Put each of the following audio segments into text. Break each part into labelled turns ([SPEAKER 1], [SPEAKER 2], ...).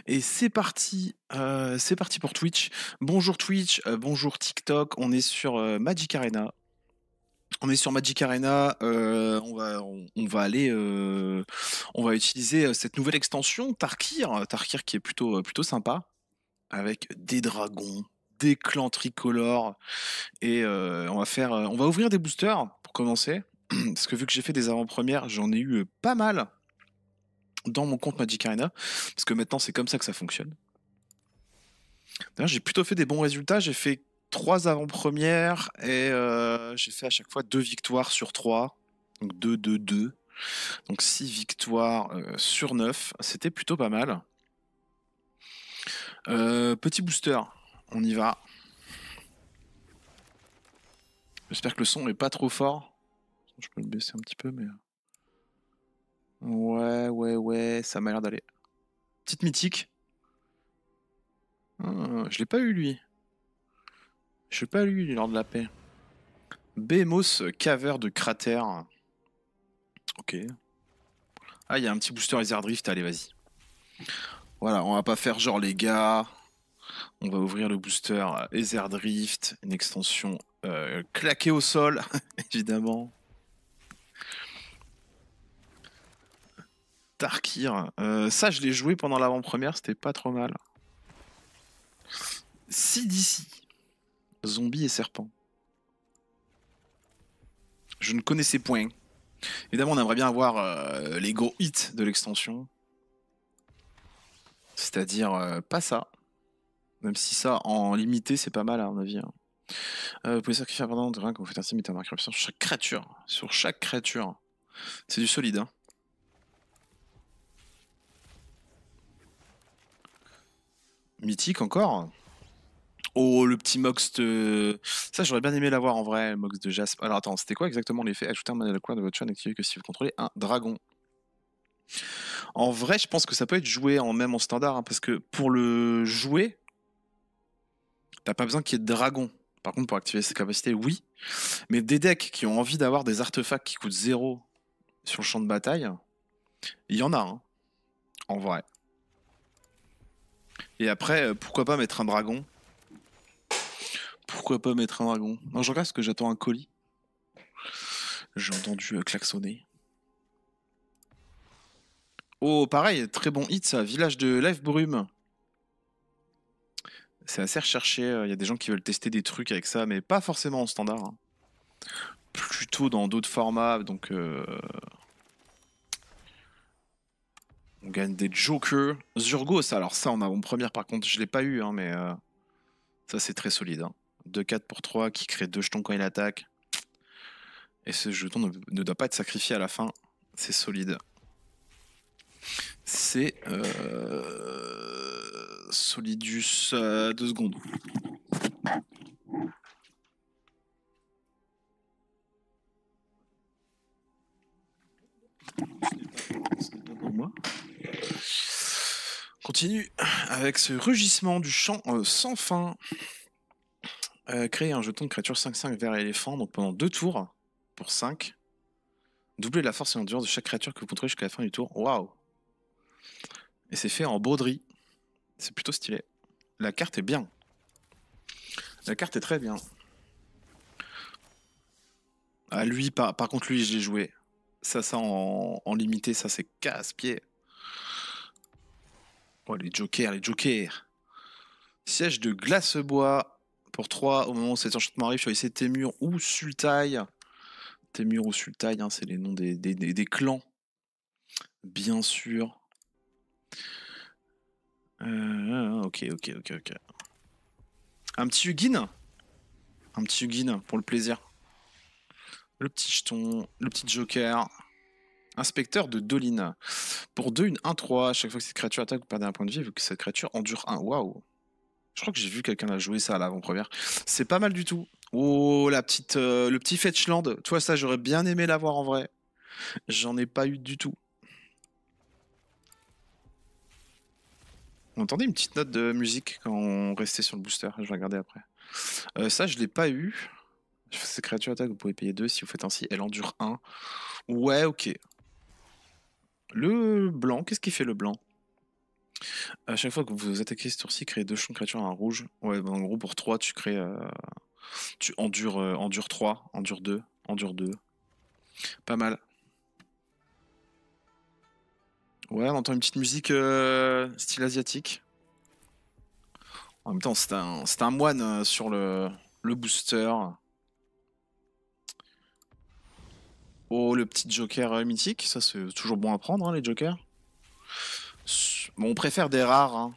[SPEAKER 1] Et c'est parti pour Twitch. Bonjour Twitch, bonjour TikTok. On est sur Magic Arena. On est sur Magic Arena. On va aller, on va utiliser cette nouvelle extension Tarkir, Tarkir qui est plutôt sympa, avec des dragons, des clans tricolores, et on va ouvrir des boosters pour commencer, parce que vu que j'ai fait des avant-premières, j'en ai eu pas mal dans mon compte Magic Arena, parce que maintenant c'est comme ça que ça fonctionne. D'ailleurs, j'ai plutôt fait des bons résultats. J'ai fait 3 avant-premières et j'ai fait à chaque fois 2 victoires sur 3. Donc 2, 2, 2. Donc 6 victoires sur 9. C'était plutôt pas mal. Petit booster, on y va. J'espère que le son est pas trop fort. Je peux le baisser un petit peu, mais. Ouais, ça m'a l'air d'aller. Petite mythique. Je l'ai pas eu lui. Je l'ai pas eu lors de la paix. Behemoth, caveur de cratère. Ok. Ah, il y a un petit booster Laser Drift, allez, vas-y. Voilà, on va pas faire genre les gars. On va ouvrir le booster Ether Drift, une extension claquée au sol, évidemment. Tarkir, ça je l'ai joué pendant l'avant-première, c'était pas trop mal. CDC, zombie et serpent. Je ne connaissais point. Évidemment, on aimerait bien avoir les gros hits de l'extension. C'est-à-dire pas ça. Même si ça, en limité, c'est pas mal à mon avis. Hein. Vous pouvez sacrifier un pardon de rien quand vous faites ainsi, mettez un marqueur sur chaque créature. Sur chaque créature. C'est du solide. Hein. Mythique encore. Oh, le petit Mox de... Ça, j'aurais bien aimé l'avoir en vrai, le Mox de Jasp. Alors attends, c'était quoi exactement l'effet? Ajouter un mana de la couleur de votre choix n'activé que si vous contrôlez un dragon. En vrai, je pense que ça peut être joué même en standard, hein, parce que pour le jouer, t'as pas besoin qu'il y ait de dragon. Par contre, pour activer ses capacités, oui. Mais des decks qui ont envie d'avoir des artefacts qui coûtent 0 sur le champ de bataille, il y en a, hein, en vrai. Et après, pourquoi pas mettre un dragon? Pourquoi pas mettre un dragon? Non, je regarde parce que j'attends un colis. J'ai entendu klaxonner. Oh, pareil, très bon hit ça, Village de Lève Brume. C'est assez recherché, il y a des gens qui veulent tester des trucs avec ça, mais pas forcément en standard. Hein. Plutôt dans d'autres formats, donc on gagne des jokers. Zurgos, alors ça en avant-première par contre, je l'ai pas eu, hein, mais ça c'est très solide. Hein. 2-4 pour 3 qui crée 2 jetons quand il attaque. Et ce jeton ne doit pas être sacrifié à la fin, c'est solide. C'est Solidus 2 secondes. Pour moi. Continue avec ce rugissement du chant sans fin. Créer un jeton de créature 5-5 vers éléphant, donc pendant 2 tours pour 5. Doubler la force et l'endurance de chaque créature que vous contrôlez jusqu'à la fin du tour. Waouh! Et c'est fait en broderie. C'est plutôt stylé. La carte est bien. La carte est très bien. Ah, lui, par contre, lui, je l'ai joué. Ça en limité, ça c'est casse-pied. Oh, les jokers, les jokers. Siège de glace-bois pour 3 au moment où cet enchantement arrive. Choisissez Témur ou Sultai. Témur ou Sultai, hein, c'est les noms des clans. Bien sûr. Ok. Un petit Hugin. Un petit Hugin pour le plaisir. Le petit jeton, le petit joker. Inspecteur de Dolina. Pour 2, une 1-3. Chaque fois que cette créature attaque, vous perdez un point de vie vu que cette créature endure 1. Waouh. Je crois que j'ai vu quelqu'un la jouer ça à l'avant-première. C'est pas mal du tout. Oh, le petit Fetchland. Toi, ça, j'aurais bien aimé l'avoir en vrai. J'en ai pas eu du tout. On entendait une petite note de musique quand on restait sur le booster. Je vais regarder après. Ça, je l'ai pas eu. Ces créatures attaquent, vous pouvez payer 2 si vous faites ainsi. Elle endure 1. Ouais, ok. Le blanc, qu'est-ce qu'il fait le blanc? À chaque fois que vous attaquez ce tour-ci, créez 2 champs de créatures à un rouge. Ouais, bah, en gros, pour 3, tu crées. Tu endures 3, endure 2, endure 2. Pas mal. Ouais, on entend une petite musique style asiatique. En même temps, c'est un moine sur le booster. Oh, le petit joker mythique. Ça, c'est toujours bon à prendre, hein, les jokers. Bon, on préfère des rares. Hein,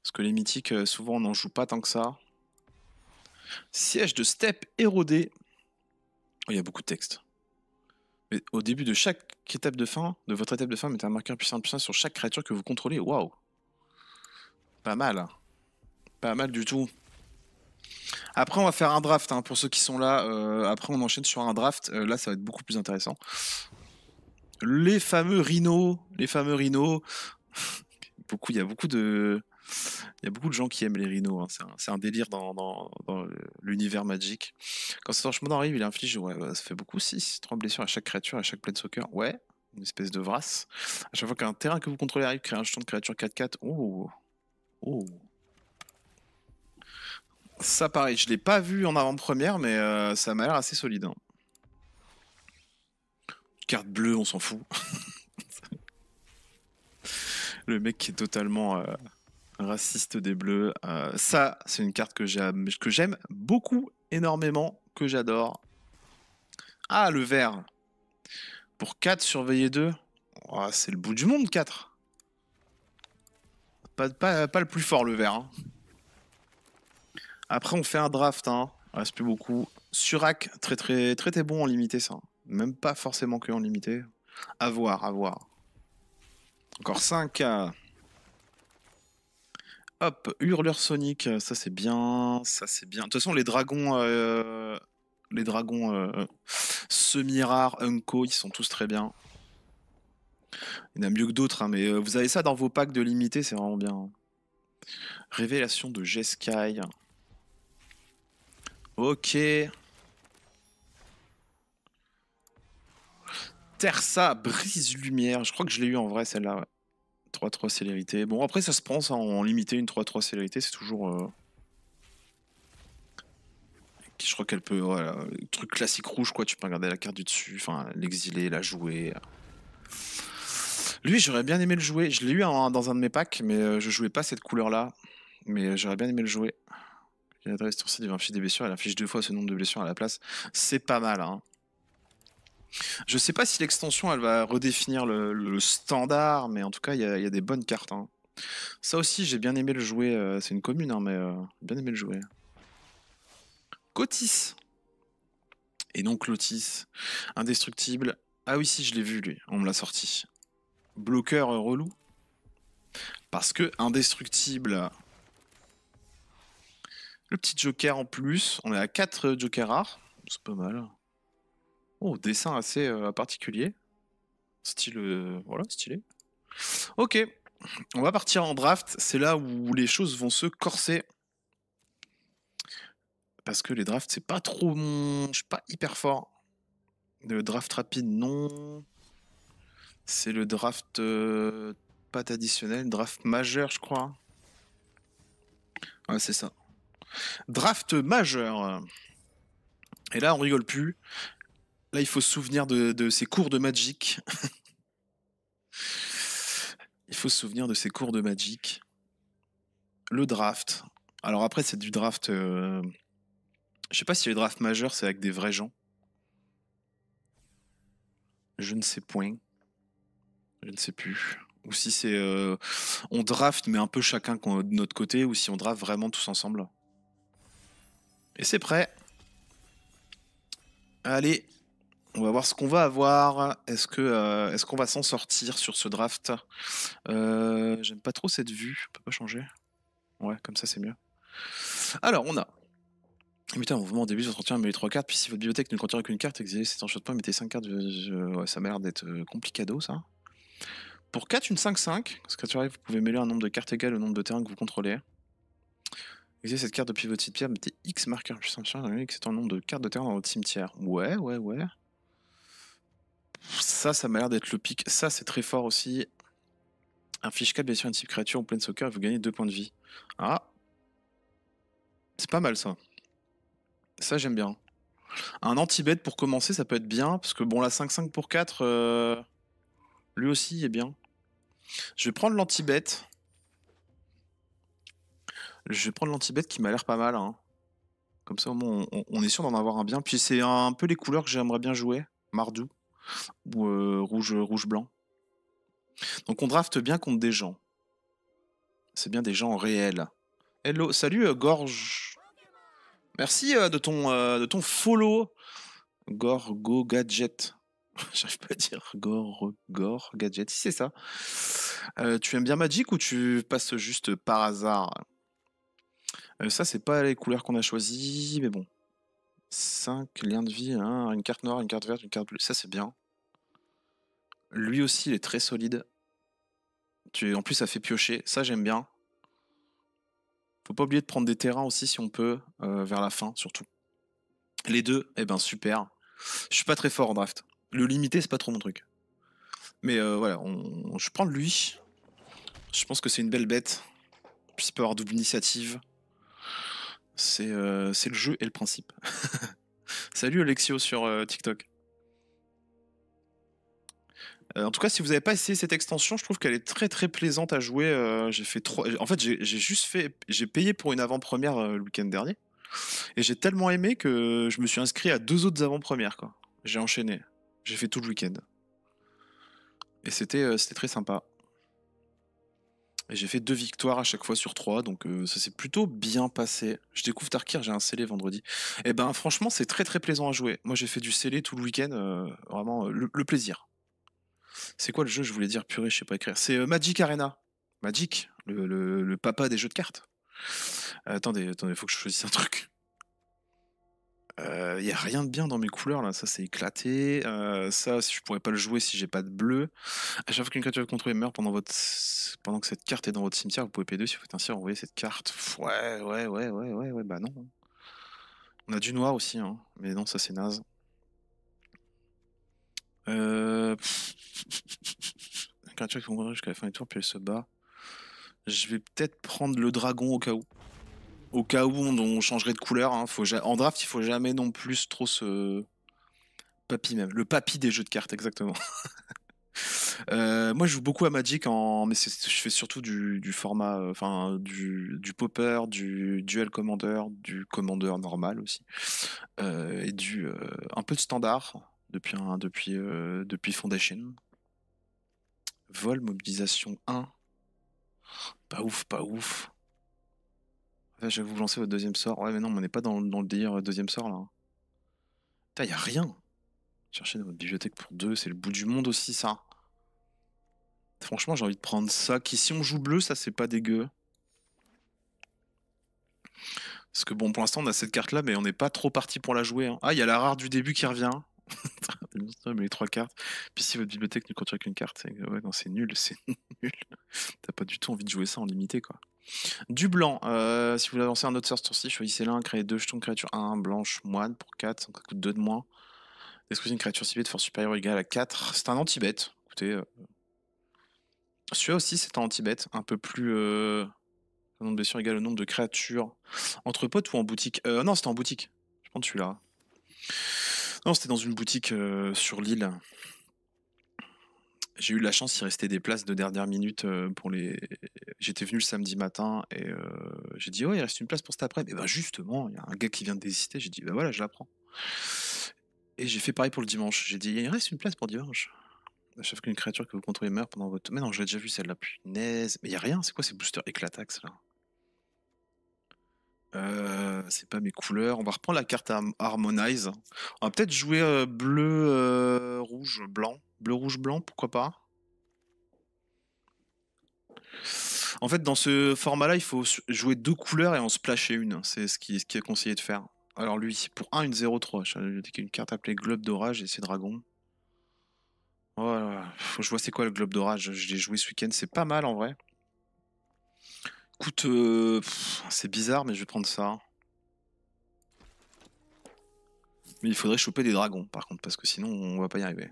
[SPEAKER 1] parce que les mythiques, souvent, on n'en joue pas tant que ça. Siège de steppe érodé. Oh, il y a beaucoup de texte. Mais au début de chaque étape de fin, de votre étape de fin, mettez un marqueur puissant sur chaque créature que vous contrôlez. Waouh. Pas mal. Pas mal du tout. Après, on va faire un draft hein, pour ceux qui sont là. Après, on enchaîne sur un draft. Là, ça va être beaucoup plus intéressant. Les fameux rhinos. Les fameux rhinos. Il y a beaucoup de. Il y a beaucoup de gens qui aiment les rhinos. Hein. C'est un délire dans l'univers Magic. Quand cet enchantiment arrive, il inflige. Ouais, ça fait beaucoup. 6. 3 blessures à chaque créature, à chaque planeswalker. Ouais. Une espèce de vrasse. À chaque fois qu'un terrain que vous contrôlez arrive, créez un jeton de créature 4/4. Oh. Oh. Ça, pareil, je l'ai pas vu en avant-première, mais ça m'a l'air assez solide. Hein. Carte bleue, on s'en fout. Le mec qui est totalement raciste des bleus. Ça, c'est une carte que j'aime beaucoup, énormément, que j'adore. Ah, le vert. Pour 4, surveiller 2. Oh, c'est le bout du monde, 4. Pas le plus fort, le vert. Hein. Après, on fait un draft. Hein. Il reste plus beaucoup. Surac, très bon en limité, ça. Même pas forcément que en limité. À voir, à voir. Encore 5. Hop, hurleur sonique, ça c'est bien, ça c'est bien. De toute façon, les dragons semi-rares, Unco, ils sont tous très bien. Il y en a mieux que d'autres, hein, mais vous avez ça dans vos packs de limité, c'est vraiment bien. Révélation de Jeskai. Ok. Tersa, brise lumière. Je crois que je l'ai eu en vrai celle-là. Ouais. 3-3 célérité. Bon, après, ça se prend ça en limité, une 3-3 célérité, c'est toujours. Je crois qu'elle peut. Voilà, le truc classique rouge, quoi. Tu peux regarder la carte du dessus, enfin, l'exiler, la jouer. Lui, j'aurais bien aimé le jouer. Je l'ai eu dans un de mes packs, mais je jouais pas cette couleur-là. Mais j'aurais bien aimé le jouer. Il adresse sur site, il inflige des blessures, elle inflige 2 fois ce nombre de blessures à la place. C'est pas mal, hein. Je sais pas si l'extension elle va redéfinir le standard, mais en tout cas, il y a des bonnes cartes. Hein. Ça aussi, j'ai bien aimé le jouer. C'est une commune, hein, mais bien aimé le jouer. Cotis. Et donc Lotis. Indestructible. Ah oui, si, je l'ai vu, lui. On me l'a sorti. Bloqueur relou. Parce que indestructible. Le petit joker en plus. On est à 4 jokers rares. C'est pas mal. Oh, dessin assez particulier. Style. Voilà, stylé. Ok. On va partir en draft. C'est là où les choses vont se corser. Parce que les drafts, c'est pas trop mon. Je suis pas hyper fort. Le draft rapide, non. C'est le draft. Pas additionnel. Draft majeur, je crois. Ouais, c'est ça. Draft majeur. Et là, on rigole plus. Là, il faut se souvenir de ses cours de Magic. Il faut se souvenir de ses cours de Magic. Le draft. Alors après, c'est du draft. Je sais pas si les drafts majeurs, c'est avec des vrais gens. Je ne sais point. Je ne sais plus. Ou si c'est. On draft, mais un peu chacun de notre côté, ou si on draft vraiment tous ensemble. Et c'est prêt. Allez, on va voir ce qu'on va avoir. Est-ce qu'on va s'en sortir sur ce draft? J'aime pas trop cette vue. On peut pas changer. Ouais, comme ça c'est mieux. Alors, on a. Mettez un mouvement au début de votre entretien, mais les 3 cartes. Puis si votre bibliothèque ne contient qu'une carte, exilez cet enchantement, mettez 5 cartes. Ouais, ça m'a l'air d'être complicado ça. Pour 4, une 5-5. Parce que quand tu arrives, vous pouvez mêler un nombre de cartes égal au nombre de terrains que vous contrôlez. Exilez cette carte depuis votre cimetière, mettez X marqueur puissant c'est un nombre de cartes de terrain dans votre cimetière. Ouais. Ça m'a l'air d'être le pic. Ça, c'est très fort aussi. Inflige 4 blessures à une type créature ou pleine soccer et vous gagnez 2 points de vie. Ah, c'est pas mal ça. Ça, j'aime bien. Un anti-bête pour commencer, ça peut être bien. Parce que bon, la 5-5 pour 4, lui aussi est bien. Je vais prendre l'anti-bête. Je vais prendre l'anti-bête qui m'a l'air pas mal, hein. Comme ça, au moins, on est sûr d'en avoir un bien. Puis c'est un peu les couleurs que j'aimerais bien jouer. Mardou. Ou rouge-blanc. Donc on draft bien contre des gens. C'est bien des gens réels. Hello, salut Gorge. Merci de ton follow. Gorgo Gadget. J'arrive pas à dire Gore Gadget. Si c'est ça. Tu aimes bien Magic ou tu passes juste par hasard? Ça, c'est pas les couleurs qu'on a choisies, mais bon. 5 liens de vie, hein, une carte noire, une carte verte, une carte bleue. Ça, c'est bien. Lui aussi, il est très solide. En plus, ça fait piocher. Ça, j'aime bien. Faut pas oublier de prendre des terrains aussi si on peut, vers la fin, surtout. Les deux, eh ben super. Je suis pas très fort en draft. Le limité, c'est pas trop mon truc. Mais voilà, je prends lui. Je pense que c'est une belle bête. Puis il peut avoir double initiative. C'est le jeu et le principe. Salut Alexio sur TikTok. En tout cas, si vous n'avez pas essayé cette extension, je trouve qu'elle est très très plaisante à jouer. J'ai fait trois. En fait, j'ai payé pour une avant-première le week-end dernier, et j'ai tellement aimé que je me suis inscrit à 2 autres avant-premières, quoi. J'ai enchaîné. J'ai fait tout le week-end, et c'était très sympa. Et j'ai fait 2 victoires à chaque fois sur 3, donc ça s'est plutôt bien passé. Je découvre Tarkir, j'ai un scellé vendredi. Et ben franchement, c'est très très plaisant à jouer. Moi, j'ai fait du scellé tout le week-end, vraiment le plaisir. C'est quoi le jeu? Je voulais dire, purée, je sais pas écrire. C'est Magic Arena. Magic, le papa des jeux de cartes. Attendez, faut que je choisisse un truc. Y a rien de bien dans mes couleurs là, ça c'est éclaté. Ça, je pourrais pas le jouer si j'ai pas de bleu. À chaque fois qu'une créature contrôlée meurt pendant que cette carte est dans votre cimetière, vous pouvez payer 2 si vous faites ainsi renvoyer cette carte. Ouais, bah non. On a du noir aussi, hein. Mais non, ça c'est naze. Une créature qui contrôle jusqu'à la fin du tour, puis elle se bat. Je vais peut-être prendre le dragon au cas où. Au cas où on changerait de couleur, hein. En draft, il faut jamais non plus trop se. Papy même. Le papy des jeux de cartes, exactement. Moi, je joue beaucoup à Magic, mais je fais surtout du format, enfin, du popper, du duel commander, du commander normal aussi, et un peu de standard depuis Foundation. Vol, mobilisation 1. Pas ouf, pas ouf. Là, je vais vous lancer votre deuxième sort. Ouais, mais non, on n'est pas dans le délire deuxième sort là. Putain, y a rien. Chercher dans votre bibliothèque pour 2, c'est le bout du monde aussi, ça. Franchement, j'ai envie de prendre ça. Si on joue bleu, ça c'est pas dégueu. Parce que bon, pour l'instant, on a cette carte là, mais on n'est pas trop parti pour la jouer, hein. Ah, il y a la rare du début qui revient. Mais les 3 cartes. Puis si votre bibliothèque ne contient qu'une carte, ouais, non, c'est nul, c'est nul. T'as pas du tout envie de jouer ça en limité, quoi. Du blanc, si vous voulez lancer un autre sort ci choisissez l'un, créez 2 jetons de créature 1, blanche, moine pour 4, ça coûte 2 de moins. Exclusez une créature ciblée de force supérieure ou égale à 4. C'est un anti-bête. Écoutez, celui-là aussi c'est un anti-bête, un peu plus. Le nombre de blessures égale au nombre de créatures. Entre potes ou en boutique? Non, c'était en boutique. Je pense celui-là. Non, c'était dans une boutique sur l'île. J'ai eu de la chance, il restait des places de dernière minute pour les. J'étais venu le samedi matin et j'ai dit, ouais, il reste une place pour cet après. Et bah justement, il y a un gars qui vient de désister. J'ai dit, bah voilà, je la prends. Et j'ai fait pareil pour le dimanche. J'ai dit, il reste une place pour dimanche. À chaque fois qu'une créature que vous contrôlez meurt pendant votre. Mais non, je l'ai déjà vu celle-là, punaise. Mais il y a rien, c'est quoi ces boosters éclatax là? C'est pas mes couleurs. On va reprendre la carte Harmonize. On va peut-être jouer bleu, rouge, blanc. Bleu, rouge, blanc, pourquoi pas? En fait, dans ce format-là, il faut jouer 2 couleurs et en splasher une. C'est ce qui est conseillé de faire. Alors lui, pour 1, une 0-3. J'ai une carte appelée Globe d'Orage et c'est Dragon. Voilà. Faut que je vois c'est quoi le Globe d'Orage. Je l'ai joué ce week-end. C'est pas mal en vrai. Écoute, c'est bizarre, mais je vais prendre ça. Mais il faudrait choper des dragons, par contre, parce que sinon, on va pas y arriver.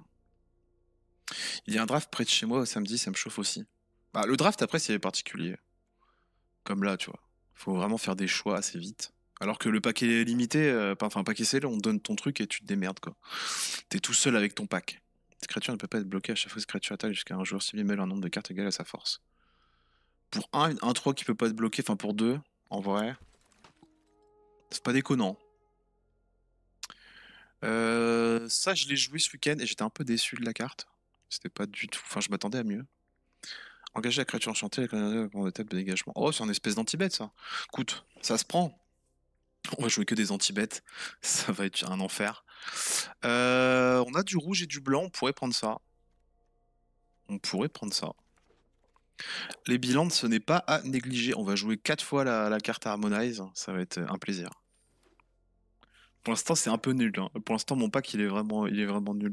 [SPEAKER 1] Il y a un draft près de chez moi samedi, ça me chauffe aussi. Bah, le draft, après, c'est particulier. Comme là, tu vois. Faut vraiment faire des choix assez vite. Alors que le paquet limité, enfin, paquet scellé, on te donne ton truc et tu te démerdes, quoi. T'es tout seul avec ton pack. Cette créature ne peut pas être bloquée à chaque fois que cette créature attaque jusqu'à un joueur ciblé mêle un nombre de cartes égal à sa force. Pour un 3 qui peut pas être bloqué, enfin pour 2, en vrai, c'est pas déconnant. Ça, je l'ai joué ce week-end et j'étais un peu déçu de la carte. C'était pas du tout. Enfin, je m'attendais à mieux. Engager la créature enchantée avec un de tête de dégagement. Oh, c'est un espèce d'anti-bet, ça. Écoute, ça se prend. On va jouer que des anti-bêtes. Ça va être un enfer. On a du rouge et du blanc. On pourrait prendre ça. On pourrait prendre ça. Les bilans, ce n'est pas à négliger. On va jouer 4 fois la carte Harmonize. Ça va être un plaisir. Pour l'instant, c'est un peu nul, hein. Pour l'instant, mon pack, il est vraiment nul.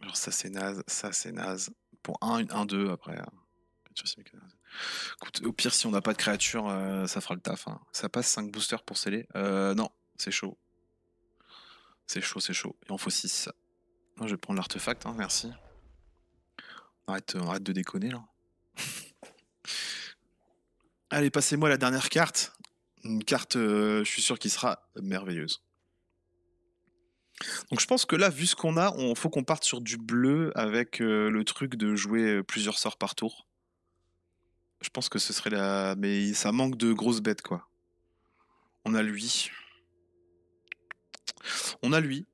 [SPEAKER 1] Alors ça, c'est naze. Ça, c'est naze. Pour 1-2 après. Écoute, au pire, si on n'a pas de créature, ça fera le taf, hein. Ça passe 5 boosters pour sceller. Non, c'est chaud. C'est chaud, c'est chaud. Il en faut 6. Moi, je vais prendre l'artefact, hein, merci. Arrête de déconner, là. Allez, passez-moi la dernière carte. Une carte, je suis sûr qu'il sera merveilleuse. Donc je pense que là, vu ce qu'on a, faut qu'on parte sur du bleu avec le truc de jouer plusieurs sorts par tour. Je pense que ce serait la... Mais ça manque de grosses bêtes, quoi. On a lui. On a lui.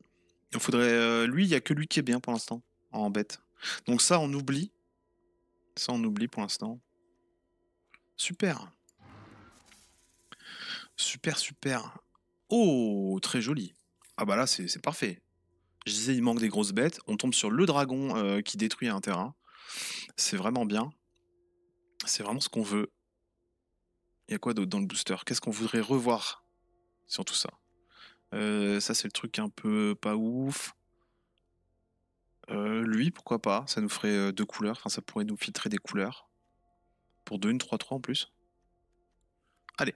[SPEAKER 1] Il faudrait... lui, il n'y a que lui qui est bien pour l'instant, en bête. Donc ça, on oublie. Ça, on oublie pour l'instant. Super. Super, super. Oh, très joli. Ah bah là, c'est parfait. Je disais, il manque des grosses bêtes. On tombe sur le dragon qui détruit un terrain. C'est vraiment bien. C'est vraiment ce qu'on veut. Il y a quoi d'autre dans le booster? Qu'est-ce qu'on voudrait revoir sur tout ça? Ça, c'est le truc un peu pas ouf. Lui, pourquoi pas? Ça nous ferait 2 couleurs. Enfin, ça pourrait nous filtrer des couleurs. Pour 2, une 3-3 en plus. Allez.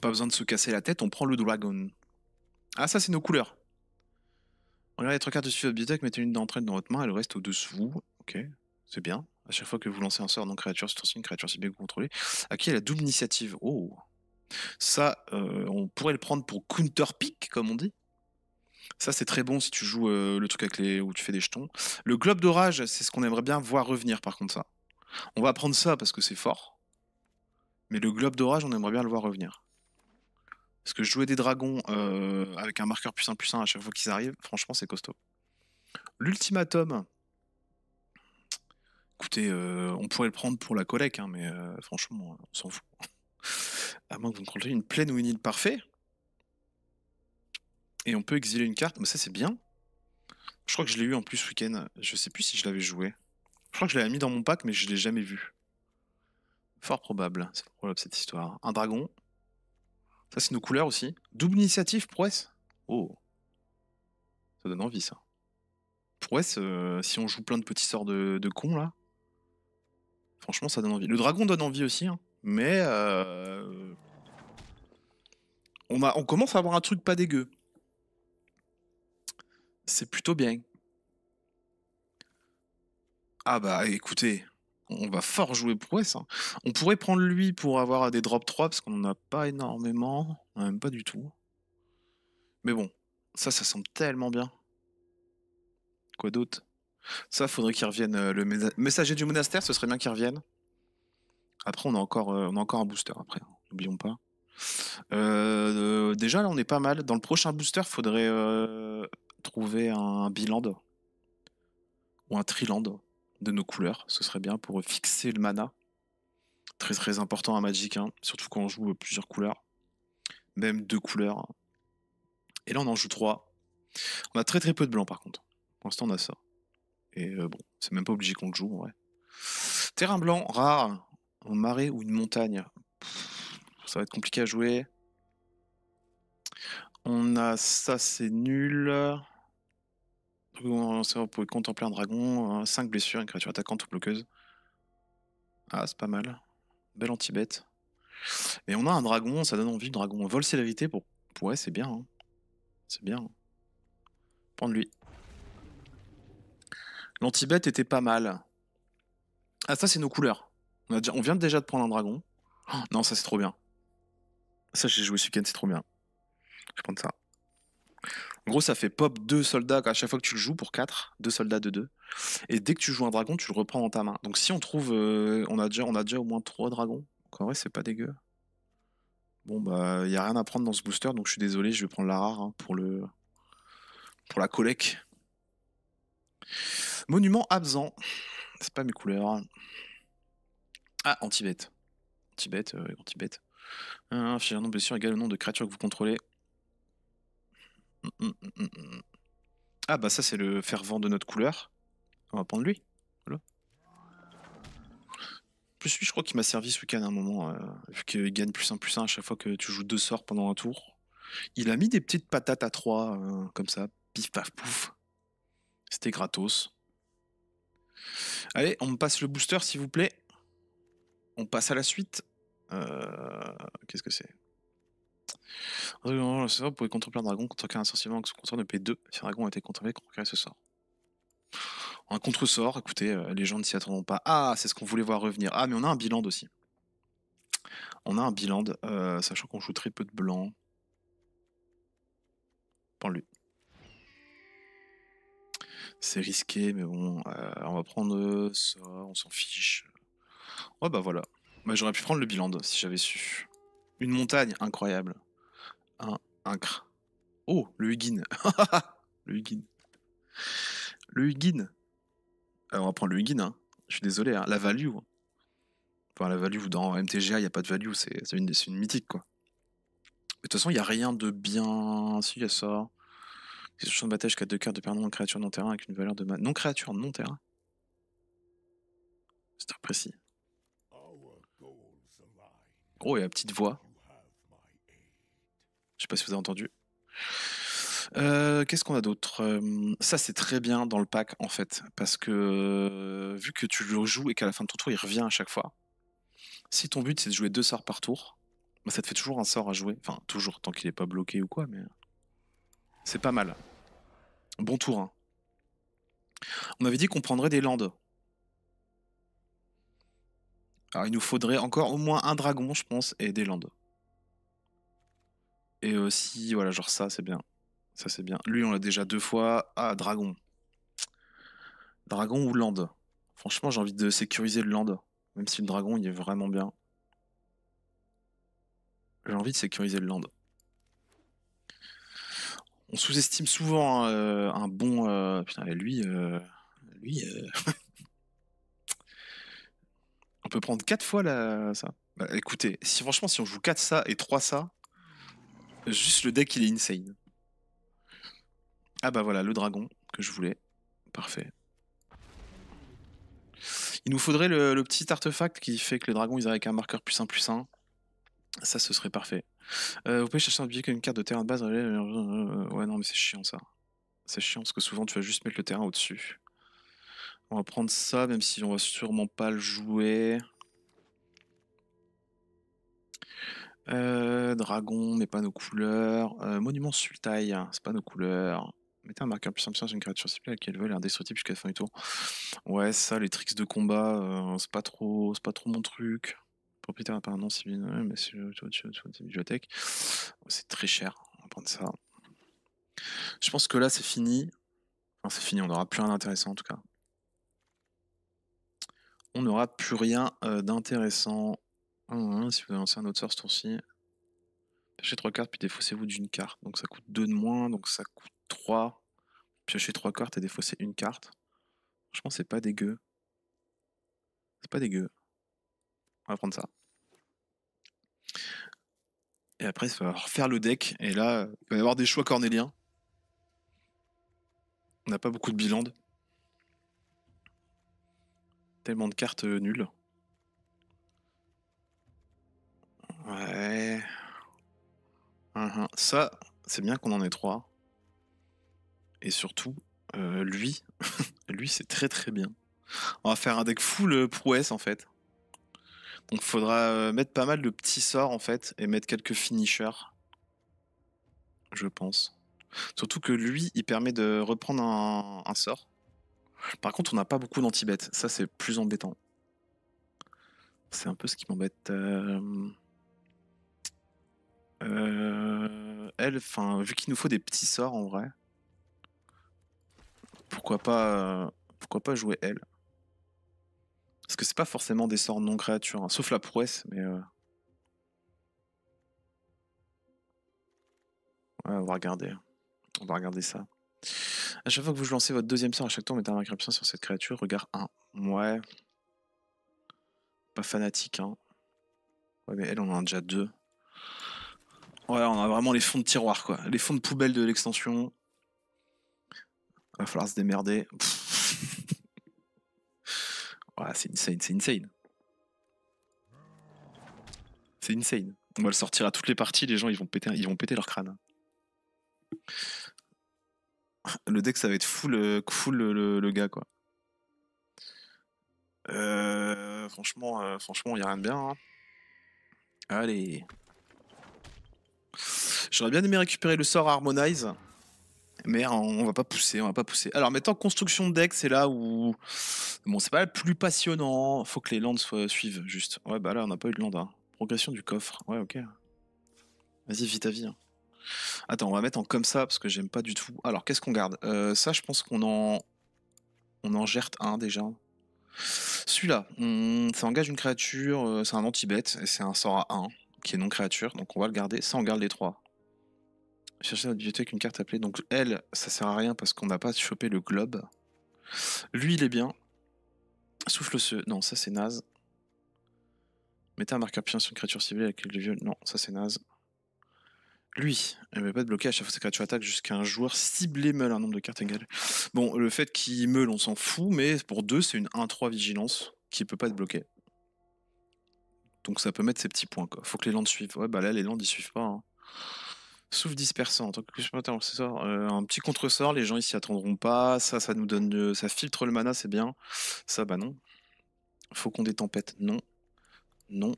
[SPEAKER 1] Pas besoin de se casser la tête, on prend le dragon. Ah, ça, c'est nos couleurs. Regardez les 3 cartes dessus de votre bibliothèque, mettez une d'entre elles dans votre main et le reste au-dessous vous. Ok, c'est bien. À chaque fois que vous lancez un sort non-créature, c'est une créature ciblée que vous contrôlez. À qui est la double initiative? Oh. Ça, on pourrait le prendre pour counter pick, comme on dit. Ça, c'est très bon si tu joues le truc avec les... où tu fais des jetons. Le globe d'orage, c'est ce qu'on aimerait bien voir revenir, par contre, ça. On va prendre ça parce que c'est fort. Mais le globe d'orage, on aimerait bien le voir revenir. Parce que jouer des dragons avec un marqueur +1/+1 à chaque fois qu'ils arrivent, franchement, c'est costaud. L'ultimatum. Écoutez, on pourrait le prendre pour la collecte, hein, mais franchement, on s'en fout. À moins que vous me contrôliez une plaine ou une île parfait. Et on peut exiler une carte, mais ça c'est bien. Je crois que je l'ai eu en plus ce week-end. Je sais plus si je l'avais joué. Je crois que je l'avais mis dans mon pack, mais je l'ai jamais vu. Fort probable, c'est probable cette histoire. Un dragon. Ça c'est nos couleurs aussi. Double initiative, prouesse. Oh. Ça donne envie ça. Prouesse, si on joue plein de petits sorts de cons là. Franchement ça donne envie. Le dragon donne envie aussi, hein. Mais on commence à avoir un truc pas dégueu. C'est plutôt bien. Ah bah écoutez, on va fort jouer prouesse, hein. On pourrait prendre lui pour avoir des drop 3 parce qu'on n'en a pas énormément. Même pas du tout. Mais bon, ça semble tellement bien. Quoi d'autre? Ça, faudrait qu'il revienne. Le messager du monastère, ce serait bien qu'il revienne. Après, on a encore un booster après, hein, n'oublions pas. Déjà, là, on est pas mal. Dans le prochain booster, faudrait trouver un biland ou un triland de nos couleurs. Ce serait bien pour fixer le mana. Très très important à Magic, hein, surtout quand on joue plusieurs couleurs. Même 2 couleurs. Et là, on en joue 3. On a très très peu de blanc par contre. Pour l'instant, on a ça. Et bon, c'est même pas obligé qu'on le joue en vrai. Terrain blanc, rare. Un marais ou une montagne. Ça va être compliqué à jouer. On a ça, c'est nul. Vous pouvez contempler un dragon, 5 blessures, une créature attaquante ou bloqueuse. Ah, c'est pas mal. Belle anti-bête. Et on a un dragon, ça donne envie. Le dragon vol célérité pour. Ouais, c'est bien, hein. C'est bien, hein. Prendre lui. L'anti-bête était pas mal. Ah, ça, c'est nos couleurs. On vient déjà de prendre un dragon. Oh, non, ça, c'est trop bien. Ça, j'ai joué ce week-end, c'est trop bien. Je vais prendre ça. En gros, ça fait pop 2 soldats à chaque fois que tu le joues pour 4. 2 soldats de 2. Et dès que tu joues un dragon, tu le reprends dans ta main. Donc si on trouve... on a déjà au moins 3 dragons. Donc en vrai, c'est pas dégueu. Bon, bah, il y a rien à prendre dans ce booster, donc je suis désolé, je vais prendre la rare hein, pour la collecte. Monument absent. C'est pas mes couleurs. Ah, anti-bête. Anti-bête, anti-bête. Fichier un nombre de blessures égal au nombre de créatures que vous contrôlez. Ah, bah ça, c'est le fervent de notre couleur. On va prendre lui. Voilà. Plus lui, je crois qu'il m'a servi ce week-end à un moment, vu qu'il gagne +1/+1 à chaque fois que tu joues 2 sorts pendant un tour. Il a mis des petites patates à 3, comme ça. Pif, paf, pouf. C'était gratos. Allez, on me passe le booster, s'il vous plaît. On passe à la suite. Qu'est-ce que c'est? Vous pouvez contempler un dragon contre un sorcier que son contraire ne paie 2. Si un dragon a été contrôlé, conquérir ce sort. Un contre-sort, écoutez, les gens ne s'y attendront pas. Ah, c'est ce qu'on voulait voir revenir. Ah, mais on a un bilan aussi. On a un bilan, sachant qu'on joue très peu de blanc. Prends lui. C'est risqué, mais bon, on va prendre ça, on s'en fiche. Oh bah voilà. Bah, j'aurais pu prendre le bilan si j'avais su. Une montagne, incroyable. Un cr. Oh, le Hugin. Le Hugin. Le Hugin. On va prendre le Hugin, hein. Je suis désolé, hein. La value. Enfin, la value dans MTGA, il n'y a pas de value, c'est une mythique, quoi. De toute façon, il n'y a rien de bien. Si, il y a ça. C'est sur champ de bataille jusqu'à 2 cartes de permanent de créature non terrain avec une valeur de mana. Non créature non terrain. C'est très précis. Oh, et la petite voix. Je sais pas si vous avez entendu. Qu'est-ce qu'on a d'autre? Ça, c'est très bien dans le pack, en fait. Parce que vu que tu le joues et qu'à la fin de ton tour, il revient à chaque fois. Si ton but, c'est de jouer 2 sorts par tour, bah, ça te fait toujours un sort à jouer. Enfin, toujours, tant qu'il est pas bloqué ou quoi, mais c'est pas mal. Bon tour, hein. On avait dit qu'on prendrait des landes. Alors, il nous faudrait encore au moins un dragon, je pense, et des landes. Et aussi, voilà, genre ça, c'est bien. Ça, c'est bien. Lui, on l'a déjà 2 fois. Ah, dragon. Dragon ou land. Franchement, j'ai envie de sécuriser le land. Même si le dragon, il est vraiment bien. J'ai envie de sécuriser le land. On sous-estime souvent hein, un bon... Putain, et lui... On peut prendre 4 fois ça. Bah, écoutez, franchement, si on joue 4 ça et 3 ça, juste le deck, il est insane. Ah bah voilà, le dragon que je voulais. Parfait. Il nous faudrait le petit artefact qui fait que les dragons, ils arrivent avec un marqueur +1/+1. Ça, ce serait parfait. Vous pouvez chercher un billet comme une carte de terrain de base. Ouais, non, mais c'est chiant, ça. C'est chiant, parce que souvent, tu vas juste mettre le terrain au-dessus. On va prendre ça, même si on va sûrement pas le jouer. Dragon, mais pas nos couleurs. Monument Sultai, c'est pas nos couleurs. Mettez un marqueur +1/+1 sur une créature ciblée à laquelle elle veut, elle est indestructible jusqu'à la fin du tour. Ouais, ça, les tricks de combat, c'est pas trop mon truc. Propriétaire apparemment civil, ouais, mais c'est bibliothèque. C'est très cher, on va prendre ça. Je pense que là, c'est fini. Enfin, c'est fini, on n'aura plus rien d'intéressant en tout cas. On n'aura plus rien d'intéressant. Si vous lancez un autre sort ce tour-ci. Piochez 3 cartes, puis défaussez-vous d'une carte. Donc ça coûte 2 de moins, donc ça coûte 3. Piochez 3 cartes et défaussez une carte. Franchement, c'est pas dégueu. C'est pas dégueu. On va prendre ça. Et après, il va refaire le deck. Et là, il va y avoir des choix cornéliens. On n'a pas beaucoup de biland. Tellement de cartes nulles. Ouais. Ça, c'est bien qu'on en ait 3. Et surtout, lui, lui c'est très très bien. On va faire un deck full prouesse en fait. Donc faudra mettre pas mal de petits sorts en fait et mettre quelques finishers. Je pense. Surtout que lui, il permet de reprendre un sort. Par contre, on n'a pas beaucoup d'anti-bêtes. Ça, c'est plus embêtant. C'est un peu ce qui m'embête. Elle, enfin, vu qu'il nous faut des petits sorts en vrai, pourquoi pas jouer elle? Parce que c'est pas forcément des sorts non créatures, hein, sauf la prouesse, mais ouais, on va regarder. On va regarder ça. À chaque fois que vous lancez votre deuxième sort, à chaque tour, mettez un marqueur puissant sur cette créature. Regard 1. Ouais. Pas fanatique, hein. Ouais, mais elle, on en a déjà 2. Ouais, on a vraiment les fonds de tiroir, quoi. Les fonds de poubelle de l'extension. Va falloir se démerder. Ouais, c'est insane, c'est insane. C'est insane. On va le sortir à toutes les parties, les gens ils vont péter leur crâne. Le deck ça va être full le gars quoi. Franchement, y a rien de bien. Hein. Allez. J'aurais bien aimé récupérer le sort Harmonize. Mais on va pas pousser, on va pas pousser. Alors maintenant, construction de deck, c'est là où... Bon, c'est pas le plus passionnant. Faut que les landes suivent, juste. Ouais, bah là, on n'a pas eu de land. Hein. Progression du coffre. Ouais, ok. Vas-y, vite ta vie. Hein. Attends, on va mettre en comme ça, parce que j'aime pas du tout. Alors, qu'est-ce qu'on garde ça, je pense qu'on en... On en gère un, déjà. Celui-là, ça engage une créature, c'est un anti-bête, et c'est un sort à 1, qui est non créature, donc on va le garder. Ça, on garde les 3. Chercher dans la bibliothèque une carte appelée. Donc elle, ça sert à rien parce qu'on n'a pas chopé le globe. Lui, il est bien. Souffle ce. Non, ça c'est naze. Mettez un marqueur puissant sur une créature ciblée avec le vieux. Non, ça c'est naze. Lui, il ne va pas être bloqué à chaque fois que sa créature attaque jusqu'à un joueur ciblé meule un nombre de cartes égal. Bon, le fait qu'il meule, on s'en fout, mais pour 2, c'est une 1-3 vigilance qui peut pas être bloquée. Donc ça peut mettre ses petits points, quoi. Faut que les landes suivent. Ouais, bah là, les landes, ils suivent pas. Hein. Souffle dispersant, en tant que supplémentaire accessoire, un petit contre-sort, les gens ils s'y attendront pas, ça nous donne, ça filtre le mana, c'est bien. Ça, bah non. Faucon des tempêtes, non. Non.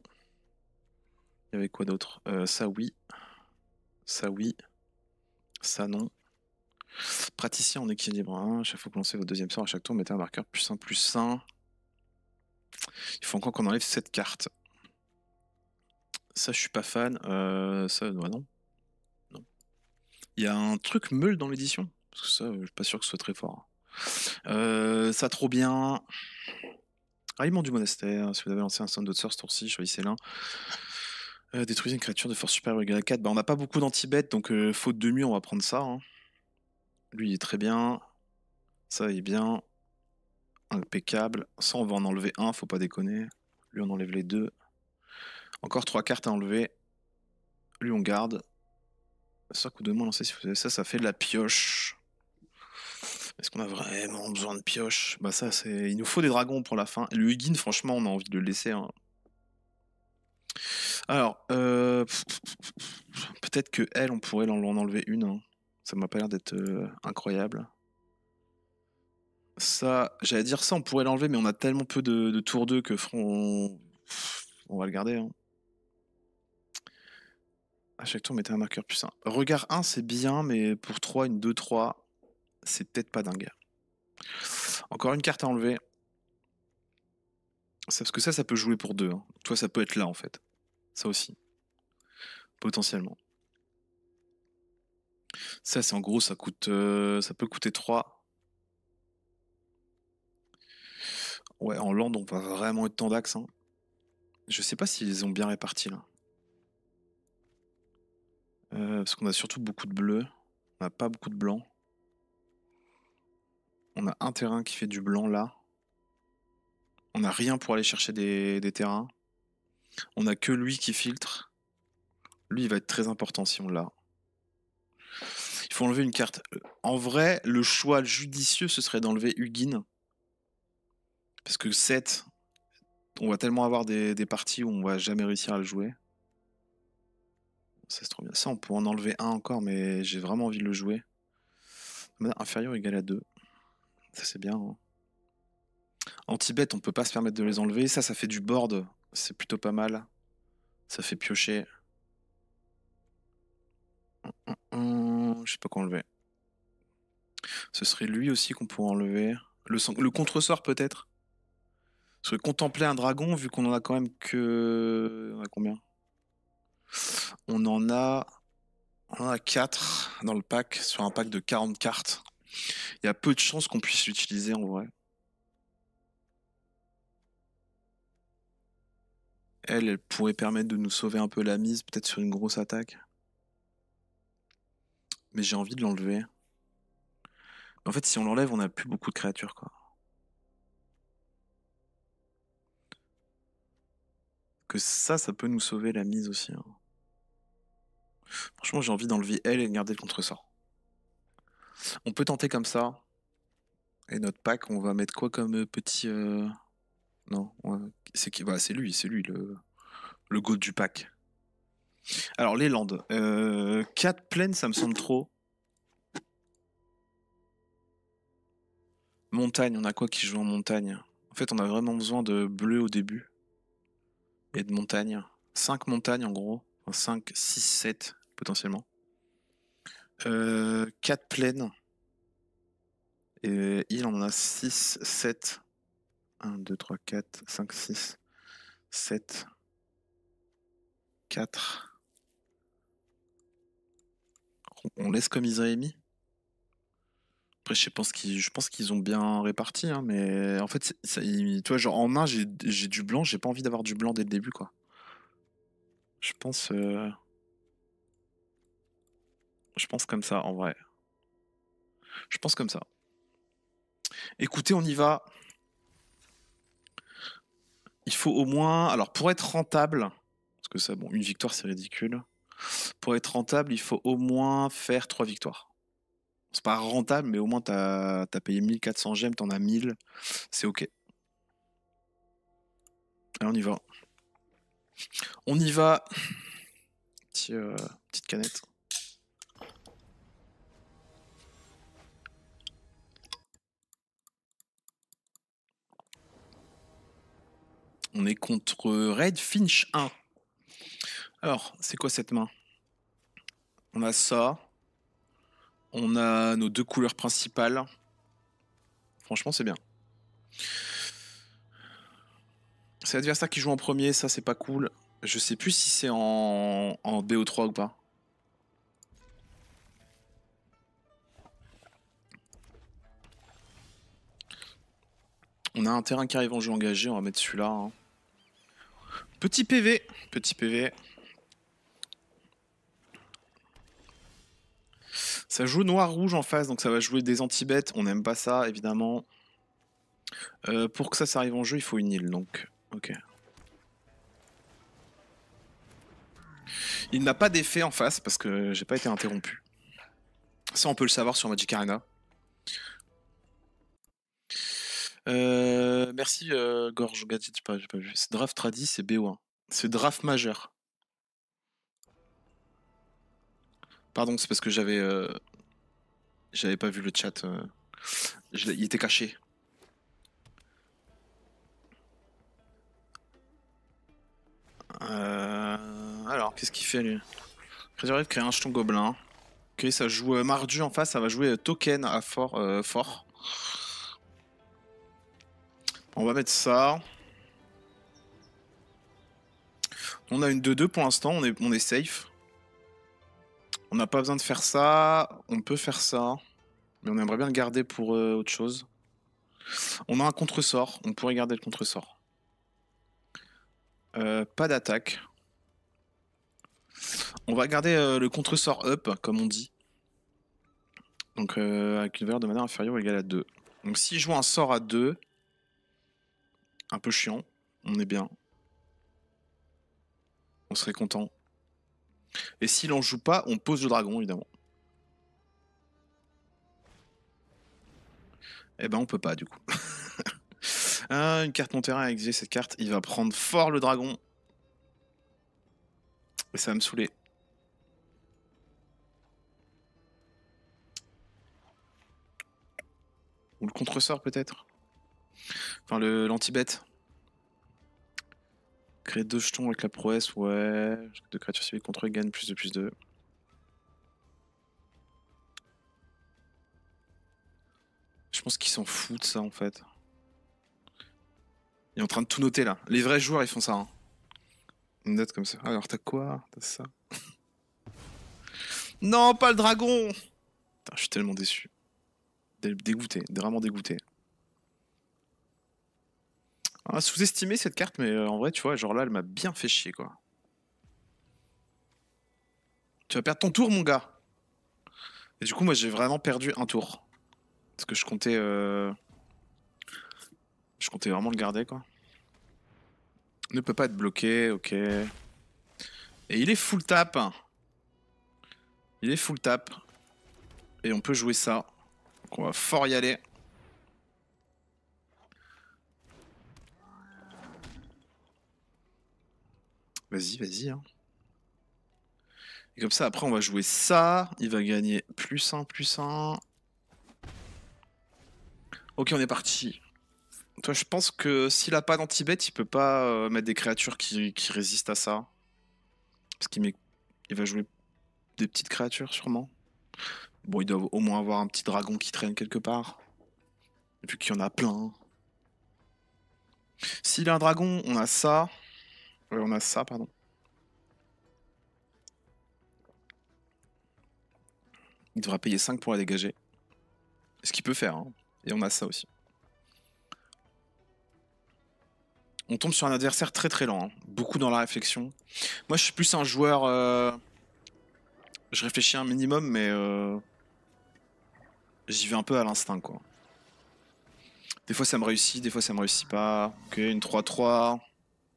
[SPEAKER 1] Il y avait quoi d'autre ça oui. Ça oui. Ça non. Praticien en équilibre, hein. Chaque fois que vous lancez votre deuxième sort, à chaque tour, mettez un marqueur +1/+1. Il faut encore qu'on enlève cette carte. Ça, je suis pas fan. Ça, bah non. Non. Il y a un truc meule dans l'édition. Parce que ça, je suis pas sûr que ce soit très fort. Ça trop bien. Ralliement du monastère. Si vous avez lancé un sound d'auteur ce tour-ci, choisissez l'un. Détruisez une créature de force supérieure égale à 4. Bah, on n'a pas beaucoup d'anti-bêtes, donc faute de mieux, on va prendre ça. Hein. Lui, il est très bien. Ça, il est bien. Impeccable. Ça, on va en enlever un, faut pas déconner. Lui, on enlève les 2. Encore 3 cartes à enlever. Lui, on garde. Ça, coup de moins lancé si vous avez ça, ça fait de la pioche. Est-ce qu'on a vraiment besoin de pioche? Bah ça, c'est... Il nous faut des dragons pour la fin. Et le Hugin, franchement, on a envie de le laisser. Hein. Alors, peut-être que elle, on pourrait en enlever une. Hein. Ça m'a pas l'air d'être incroyable. Ça, j'allais dire ça, on pourrait l'enlever, mais on a tellement peu de tour 2 que on va le garder. Hein. À chaque tour, mettez un marqueur puissant. Regard 1, c'est bien, mais pour 3, une 2-3, c'est peut-être pas dingue. Encore une carte à enlever. Parce que ça peut jouer pour 2. Hein. Toi, ça peut être là, en fait. Ça aussi. Potentiellement. Ça, c'est en gros, ça peut coûter 3. Ouais, en land, on va vraiment être tendax. Hein. Je sais pas s'ils ont bien réparti, là. Parce qu'on a surtout beaucoup de bleu. On n'a pas beaucoup de blanc. On a un terrain qui fait du blanc, là. On n'a rien pour aller chercher des terrains. On a que lui qui filtre. Lui, il va être très important si on l'a. Il faut enlever une carte. En vrai, le choix judicieux, ce serait d'enlever Hugin. Parce que 7, on va tellement avoir des parties où on va jamais réussir à le jouer. Ça, c'est trop bien. Ça, on peut en enlever un encore, mais j'ai vraiment envie de le jouer. Mana inférieur égal à 2. Ça, c'est bien. Hein. Anti-bête, on peut pas se permettre de les enlever. Ça fait du board. C'est plutôt pas mal. Ça fait piocher. Je sais pas quoi enlever. Ce serait lui aussi qu'on pourrait enlever. Le contre-sort peut-être. Parce que contempler un dragon, vu qu'on en a quand même que... On a combien? On en a... On en a 4 dans le pack, sur un pack de 40 cartes. Il y a peu de chances qu'on puisse l'utiliser en vrai. Elle pourrait permettre de nous sauver un peu la mise, peut-être sur une grosse attaque. Mais j'ai envie de l'enlever. En fait, si on l'enlève, on n'a plus beaucoup de créatures, quoi. Que ça peut nous sauver la mise aussi, hein. Franchement, j'ai envie d'enlever elle et de garder le contre-sort. On peut tenter comme ça. Et notre pack, on va mettre quoi comme petit... Non, c'est qui? Bah, c'est lui, le GOAT du pack. Alors, les landes. 4 plaines, ça me semble trop. Montagne, on a quoi qui joue en montagne? En fait, on a vraiment besoin de bleu au début. Et de montagne. 5 montagnes en gros. Enfin, 5, 6, 7 potentiellement. 4 plaines. Et il en a 6, 7. 1, 2, 3, 4, 5, 6, 7, 4. On laisse comme ils avaient mis. Après, je pense qu'ils ont bien réparti, hein, mais en fait, tu vois, genre en main, j'ai du blanc, j'ai pas envie d'avoir du blanc dès le début, quoi. Je pense, euh, je pense comme ça, en vrai. Je pense comme ça. Écoutez, on y va. Il faut au moins, alors pour être rentable, parce que ça, bon, une victoire, c'est ridicule. Pour être rentable, il faut au moins faire 3 victoires. C'est pas rentable, mais au moins t'as payé 1400 gemmes, t'en as 1000, c'est ok. Allez, on y va. On y va. Petite canette. On est contre Red Finch 1. Alors, c'est quoi cette main? On a ça. On a nos 2 couleurs principales. Franchement, c'est bien. C'est l'adversaire qui joue en premier, ça c'est pas cool. Je sais plus si c'est en BO3 ou pas. On a un terrain qui arrive en jeu engagé, on va mettre celui-là, hein. Petit PV. Petit PV. Ça joue noir-rouge en face, donc ça va jouer des anti-bêtes. On n'aime pas ça, évidemment. Pour que ça arrive en jeu, il faut une île, donc... Ok. Il n'a pas d'effet en face, parce que j'ai pas été interrompu. Ça, on peut le savoir sur Magic Arena. Merci, Gorge Gadget, j'ai pas vu. C'est draft tradi, c'est BO1. C'est draft majeur. Pardon, c'est parce que j'avais pas vu le chat. Il était caché. Alors, qu'est-ce qu'il fait lui? Créature crée un jeton gobelin. Ok, ça joue Mardu en face, ça va jouer token à fort. On va mettre ça. On a une 2-2 pour l'instant, on est safe. On n'a pas besoin de faire ça. On peut faire ça. Mais on aimerait bien le garder pour autre chose. On a un contre-sort. On pourrait garder le contre-sort. Pas d'attaque. On va garder le contre-sort up, comme on dit. Donc avec une valeur de mana inférieure ou égale à 2. Donc s'il joue un sort à 2, un peu chiant, on est bien. On serait content. Et s'il en joue pas, on pose le dragon, évidemment. Eh ben on peut pas du coup. Ah, une carte mon terrain a exilé cette carte. Il va prendre fort le dragon. Et ça va me saouler. Ou le contre-sort peut-être. Enfin l'anti-bête. Créer 2 jetons avec la prouesse, ouais. 2 créatures civiles contre eux gagnent +2/+2. Je pense qu'ils s'en foutent de ça en fait. Il est en train de tout noter là. Les vrais joueurs, ils font ça. Hein. Une note comme ça. Alors t'as quoi? T'as ça. Non, pas le dragon! Putain, je suis tellement déçu. Dégoûté, vraiment dégoûté. Ah, sous-estimé cette carte, mais en vrai, tu vois, genre là, elle m'a bien fait chier, quoi. Tu vas perdre ton tour, mon gars. Et du coup, moi, j'ai vraiment perdu un tour. Parce que je comptais... Je comptais vraiment le garder, quoi. Ne peut pas être bloqué, ok. Et il est full tap. Il est full tap. Et on peut jouer ça. Donc on va fort y aller. Vas-y, vas-y. Hein. Et comme ça, après, on va jouer ça. Il va gagner plus 1, plus 1. Ok, on est parti. Toi, je pense que s'il a pas d'anti-bet, il peut pas mettre des créatures qui résistent à ça. Parce il va jouer des petites créatures, sûrement. Bon, il doit au moins avoir un petit dragon qui traîne quelque part. Vu qu'il y en a plein. S'il a un dragon, on a ça. Ouais, on a ça, pardon. Il devra payer 5 pour la dégager. Ce qu'il peut faire. Hein. Et on a ça aussi. On tombe sur un adversaire très très lent. Hein. Beaucoup dans la réflexion. Moi, je suis plus un joueur... Je réfléchis un minimum, mais... J'y vais un peu à l'instinct, quoi. Des fois, ça me réussit, des fois, ça me réussit pas. Ok, une 3-3.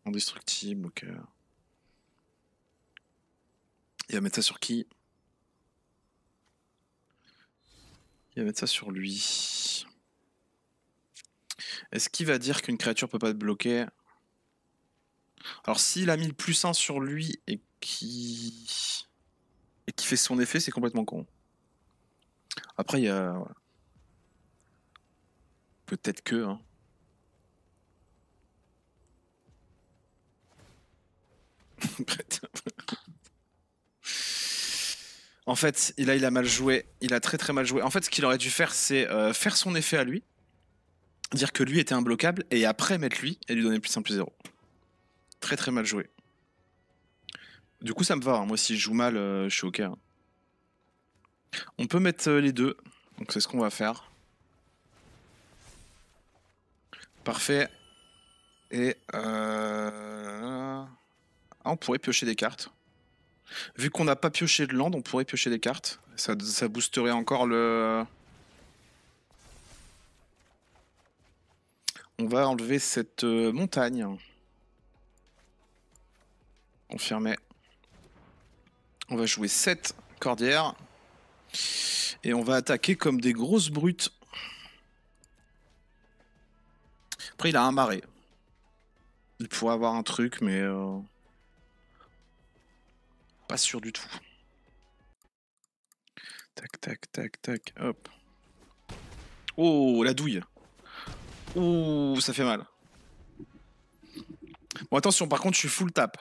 [SPEAKER 1] Indestructible, ok. Il va mettre ça sur qui? Il va mettre ça sur lui. Est-ce qu'il va dire qu'une créature peut pas être bloquée? Alors s'il a mis le plus 1 sur lui et qui fait son effet, c'est complètement con. Après il y a... Ouais. Peut-être que... Hein. En fait, il a mal joué. Il a très très mal joué. En fait, ce qu'il aurait dû faire, c'est faire son effet à lui. Dire que lui était imbloquable et après mettre lui et lui donner plus 1 plus 0. Très très mal joué. Du coup, ça me va. Hein. Moi, si je joue mal, je suis ok. Hein. On peut mettre les deux. Donc, c'est ce qu'on va faire. Parfait. Et on pourrait piocher des cartes. Vu qu'on n'a pas pioché de land, on pourrait piocher des cartes. Ça boosterait encore le... On va enlever cette montagne. Confirmé. On va jouer 7 cordières. Et on va attaquer comme des grosses brutes. Après, il a un marais. Il pourrait avoir un truc, mais... Pas sûr du tout. Tac, tac, tac, tac, hop. Oh, la douille. Ouh, ça fait mal. Bon, attention, par contre, je suis full tap.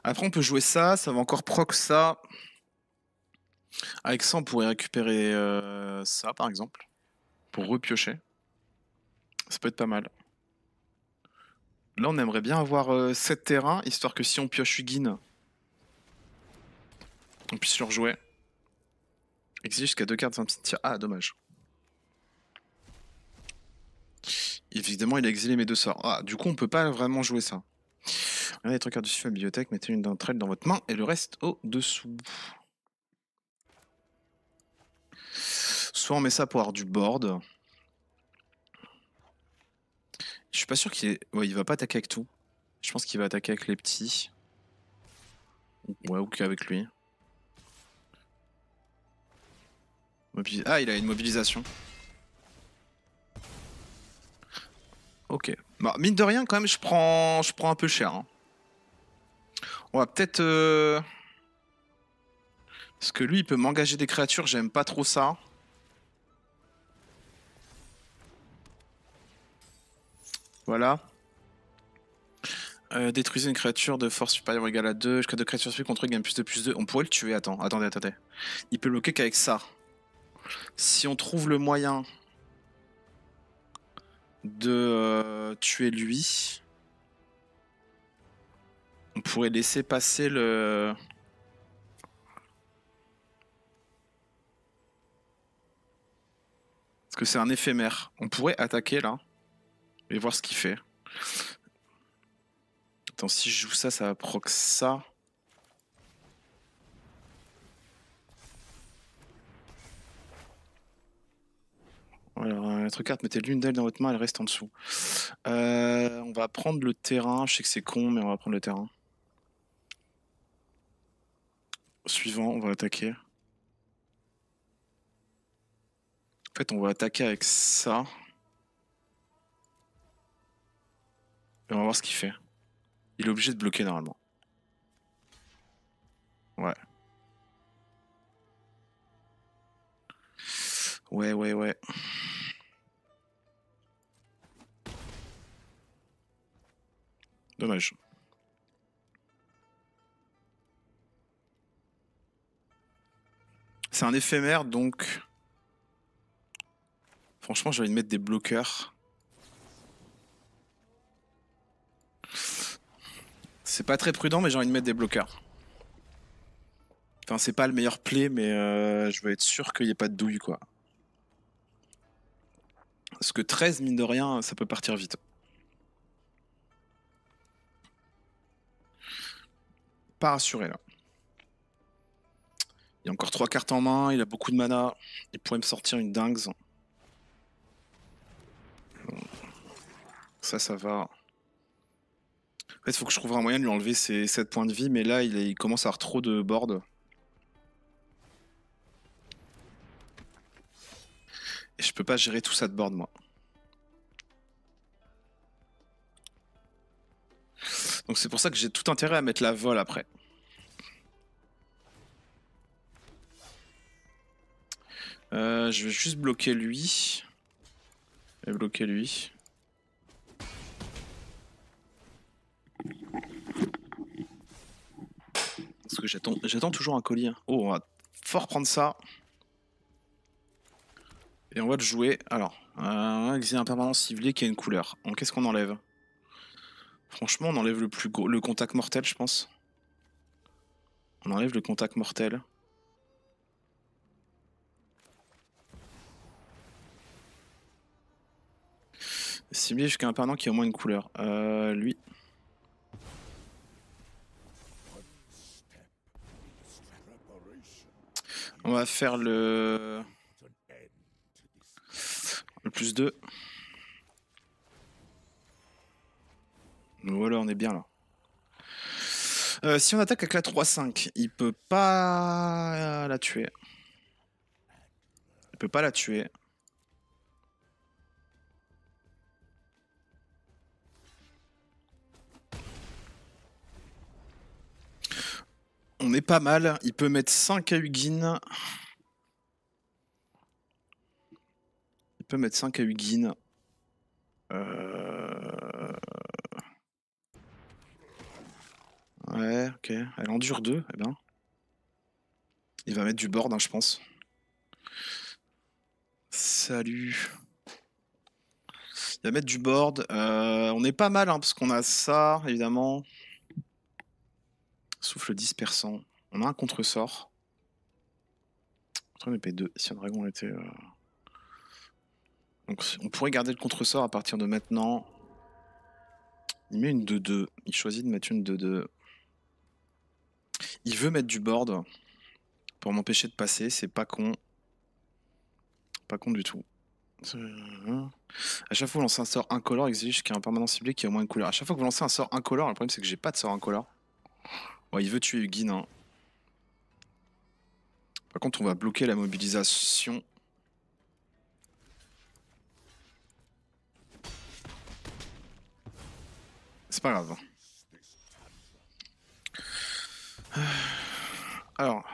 [SPEAKER 1] Après, on peut jouer ça, ça va encore proc ça. Avec ça, on pourrait récupérer ça, par exemple. Pour repiocher. Ça peut être pas mal. Là, on aimerait bien avoir 7 terrains, histoire que si on pioche Hugin, on puisse le rejouer. Exige jusqu'à 2 cartes d'un petit tir. Ah, dommage. Évidemment, il a exilé mes 2 sorts. Ah, du coup, on peut pas vraiment jouer ça. Regardez les 3 cartes dessus à la bibliothèque, mettez une d'entre elles dans votre main et le reste au-dessous. Soit on met ça pour avoir du board. Je suis pas sûr qu'il est... Ouais, il va pas attaquer avec tout. Je pense qu'il va attaquer avec les petits. Ouais, ou qu'avec lui. Ah, il a une mobilisation. Ok. Bah, mine de rien, quand même, je prends un peu cher. Hein. On va peut-être... Parce que lui, il peut m'engager des créatures, j'aime pas trop ça. Voilà. Détruisez une créature de force supérieure ou égale à 2. Jusqu'à 2 créatures supérieures contre gagne plus 2. On pourrait le tuer, attendez. Il peut bloquer qu'avec ça. Si on trouve le moyen de tuer lui. On pourrait laisser passer le... Parce que c'est un éphémère. On pourrait attaquer là. Et voir ce qu'il fait. Attends, si je joue ça, ça va proc ça. Alors, notre carte, mettez l'une d'elles dans votre main, elle reste en dessous. On va prendre le terrain. Je sais que c'est con, mais on va prendre le terrain. Suivant, on va attaquer. En fait, on va attaquer avec ça. Et on va voir ce qu'il fait. Il est obligé de bloquer normalement. Ouais. Ouais. Dommage. C'est un éphémère, donc... Franchement, j'ai envie de mettre des bloqueurs. C'est pas très prudent, mais j'ai envie de mettre des bloqueurs. Enfin, c'est pas le meilleur play, mais je veux être sûr qu'il n'y ait pas de douille, quoi. Parce que 13, mine de rien, ça peut partir vite. Pas rassuré, là. Il y a encore 3 cartes en main, il a beaucoup de mana. Il pourrait me sortir une dingue. Ça va. En fait, il faut que je trouve un moyen de lui enlever ses 7 points de vie, mais là, il commence à avoir trop de board. Et je peux pas gérer tout ça de board, moi. Donc c'est pour ça que j'ai tout intérêt à mettre la vol après. Je vais juste bloquer lui. Et bloquer lui. Parce que j'attends toujours un colis. Hein. Oh, on va fort prendre ça. Et on va le jouer. Alors, exil impermanent ciblé qui a une couleur. Donc qu'est-ce qu'on enlève? Franchement, on enlève le contact mortel, je pense. On enlève le contact mortel. Ciblé jusqu'à un permanent qui a au moins une couleur. Lui. On va faire le plus 2. Voilà, on est bien là. Si on attaque avec la 3-5, il peut pas la tuer. Il peut pas la tuer. On est pas mal. Il peut mettre 5 à Hugin. Il peut mettre 5 à Hugin. Ouais, ok. Elle endure 2, eh bien. Il va mettre du board, hein, je pense. Salut. Il va mettre du board. On est pas mal, hein, parce qu'on a ça, évidemment. Souffle dispersant. On a un contre-sort. Contre épée 2, si un dragon était... Donc on pourrait garder le contre-sort à partir de maintenant. Il met une 2-2. Il choisit de mettre une 2-2. Il veut mettre du board pour m'empêcher de passer. C'est pas con. Pas con du tout. À chaque fois que vous lancez un sort incolore, exige qu'il y a un permanent ciblé qui a au moins une couleur. À chaque fois que vous lancez un sort incolore, le problème c'est que j'ai pas de sort incolore. Ouais, il veut tuer Hugin. Hein. Par contre, on va bloquer la mobilisation. C'est pas grave. Alors.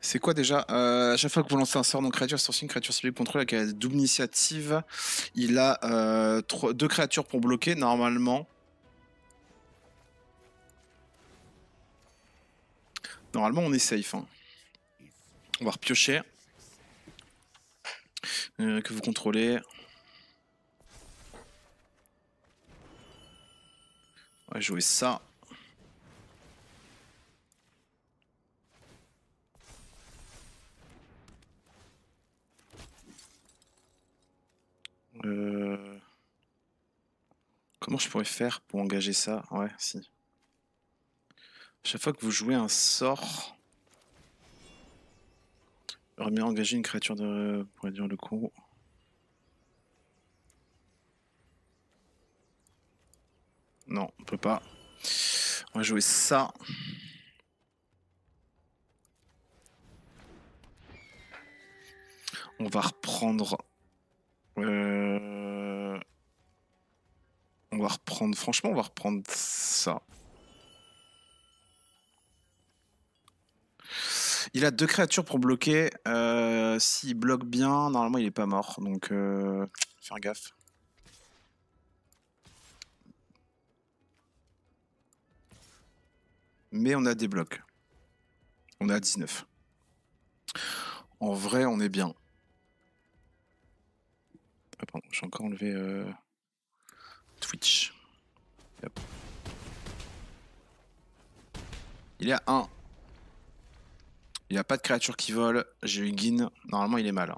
[SPEAKER 1] C'est quoi déjà à chaque fois que vous lancez un sort non créature, sur une créature ciblée contrôle avec la double initiative, il a 2 créatures pour bloquer normalement. Normalement on est safe. Hein. On va repiocher. que vous contrôlez. On va jouer ça. Comment je pourrais faire pour engager ça? Ouais, si. Chaque fois que vous jouez un sort, j'aurais bien engagé une créature pour réduire le coût. Non, on peut pas. On va jouer ça. On va reprendre. On va reprendre. Franchement, on va reprendre ça. Il a 2 créatures pour bloquer. S'il bloque bien, normalement il est pas mort. Donc faire gaffe. Mais on a des blocs. On est à 19. En vrai, on est bien. Ah, pardon, j'ai encore enlevé Twitch. Hop. Il est à 1. Il n'y a pas de créature qui vole. J'ai eu Gin. Normalement, il est mal.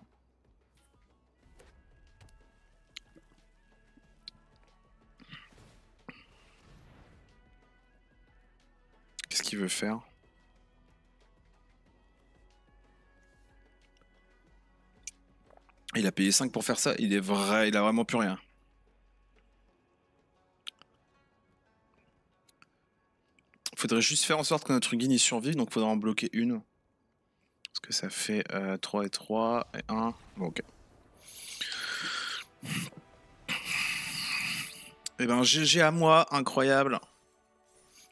[SPEAKER 1] Qu'est-ce qu'il veut faire? Il a payé 5 pour faire ça. Il a vraiment plus rien. Faudrait juste faire en sorte que notre Gin y survive. Donc, faudra en bloquer une. Parce que ça fait 3 et 3 et 1. Bon, ok. Eh ben, GG à moi, incroyable.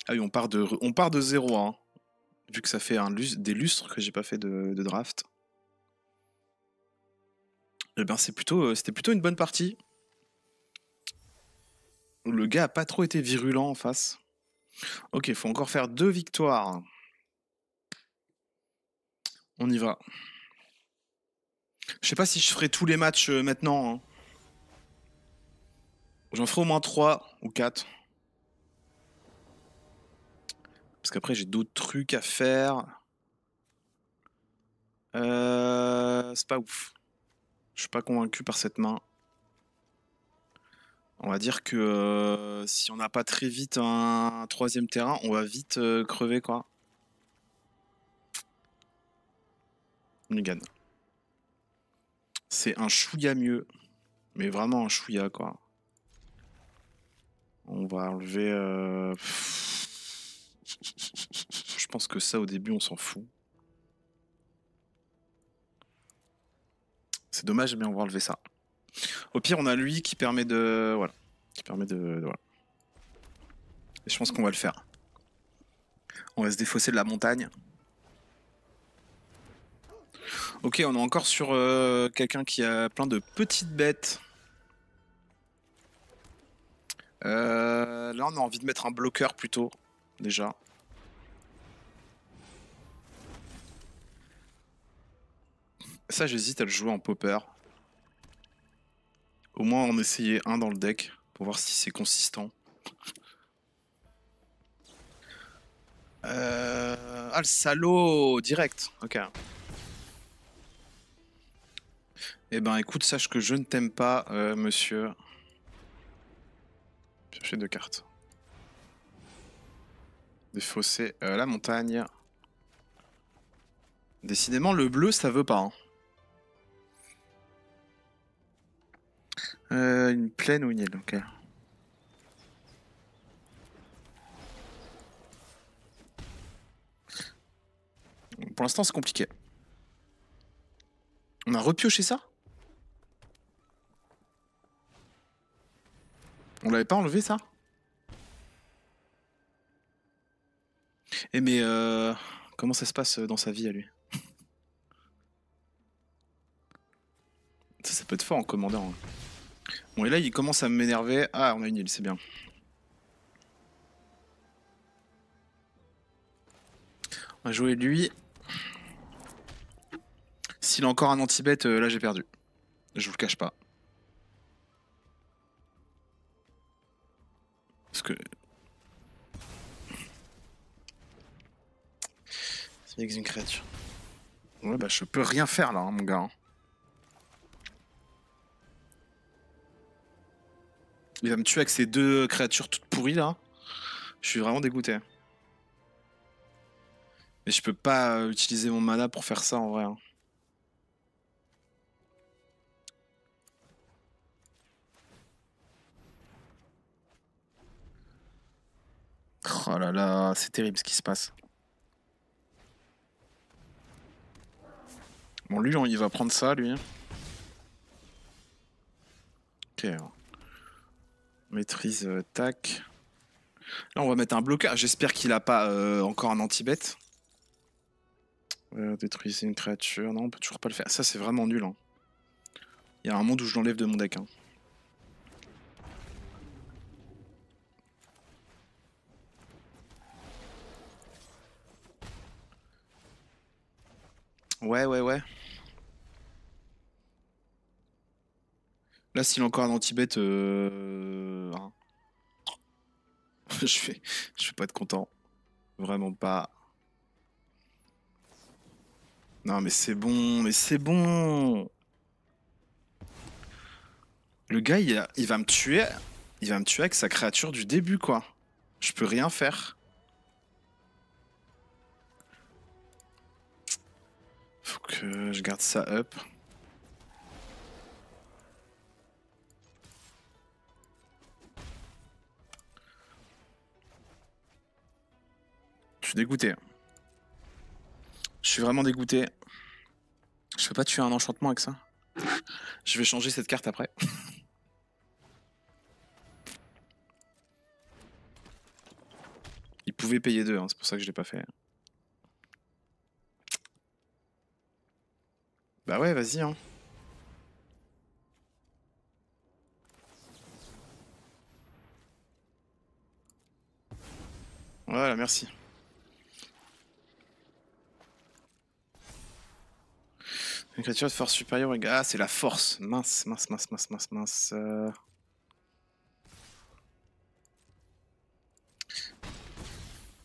[SPEAKER 1] Ah oui, on part de 0, hein. Vu que ça fait des lustres que j'ai pas fait de draft. Eh ben, c'était plutôt une bonne partie. Le gars a pas trop été virulent en face. Ok, faut encore faire 2 victoires. On y va. Je sais pas si je ferai tous les matchs maintenant. Hein. J'en ferai au moins 3 ou 4. Parce qu'après, j'ai d'autres trucs à faire. C'est pas ouf. Je suis pas convaincu par cette main. On va dire que si on n'a pas très vite un 3ème terrain, on va vite crever, quoi. Mulligan. C'est un chouïa mieux. Mais vraiment un chouïa, quoi. On va enlever... Je pense que ça, au début, on s'en fout. C'est dommage, mais on va enlever ça. Au pire, on a lui qui permet de... Voilà. Qui permet de voilà. Et je pense qu'on va le faire. On va se défausser de la montagne. Ok, on est encore sur quelqu'un qui a plein de petites bêtes. Là, on a envie de mettre un bloqueur plutôt, déjà. Ça, j'hésite à le jouer en popper. Au moins, en essayer un dans le deck pour voir si c'est consistant. Ah, le salaud direct. Ok. Eh ben, écoute, sache que je ne t'aime pas, monsieur. Chercher 2 cartes. Défausser la montagne. Décidément, le bleu, ça veut pas. Hein. Une plaine ou une île, ok. Pour l'instant, c'est compliqué. On a repioché ça? On l'avait pas enlevé, ça? Eh mais comment ça se passe dans sa vie à lui? Ça peut être fort en commandant. Hein. Bon, et là, il commence à m'énerver. Ah, on a une île, c'est bien. On va jouer lui. S'il a encore un anti-bet, là, j'ai perdu. Je vous le cache pas. Parce que... C'est avec une créature. Ouais, bah je peux rien faire là, hein, mon gars. Il va me tuer avec ces deux créatures toutes pourries là. Je suis vraiment dégoûté. Mais je peux pas utiliser mon mana pour faire ça en vrai. Hein. Oh là là, c'est terrible ce qui se passe. Bon, lui, il va prendre ça, lui. Ok. Maîtrise, tac. Là, on va mettre un blocage. J'espère qu'il a pas encore un anti-bet. Détruisez une créature. Non, on peut toujours pas le faire. Ça, c'est vraiment nul. Hein. Il y a un monde où je l'enlève de mon deck. Hein. Ouais, ouais, ouais. Là, s'il a encore un anti-bet, hein. je vais pas être content. Vraiment pas. Non, mais c'est bon, mais c'est bon. Le gars, il va me tuer. Il va me tuer avec sa créature du début, quoi. Je peux rien faire. Faut que je garde ça up. Je suis dégoûté. Je suis vraiment dégoûté. Je peux pas tuer un enchantement avec ça. Je vais changer cette carte après. Il pouvait payer 2, hein, c'est pour ça que je l'ai pas fait. Bah ouais, vas-y. Hein. Voilà, merci. Une créature de force supérieure égale. Ah, c'est la force. Mince, mince, mince, mince, mince, mince.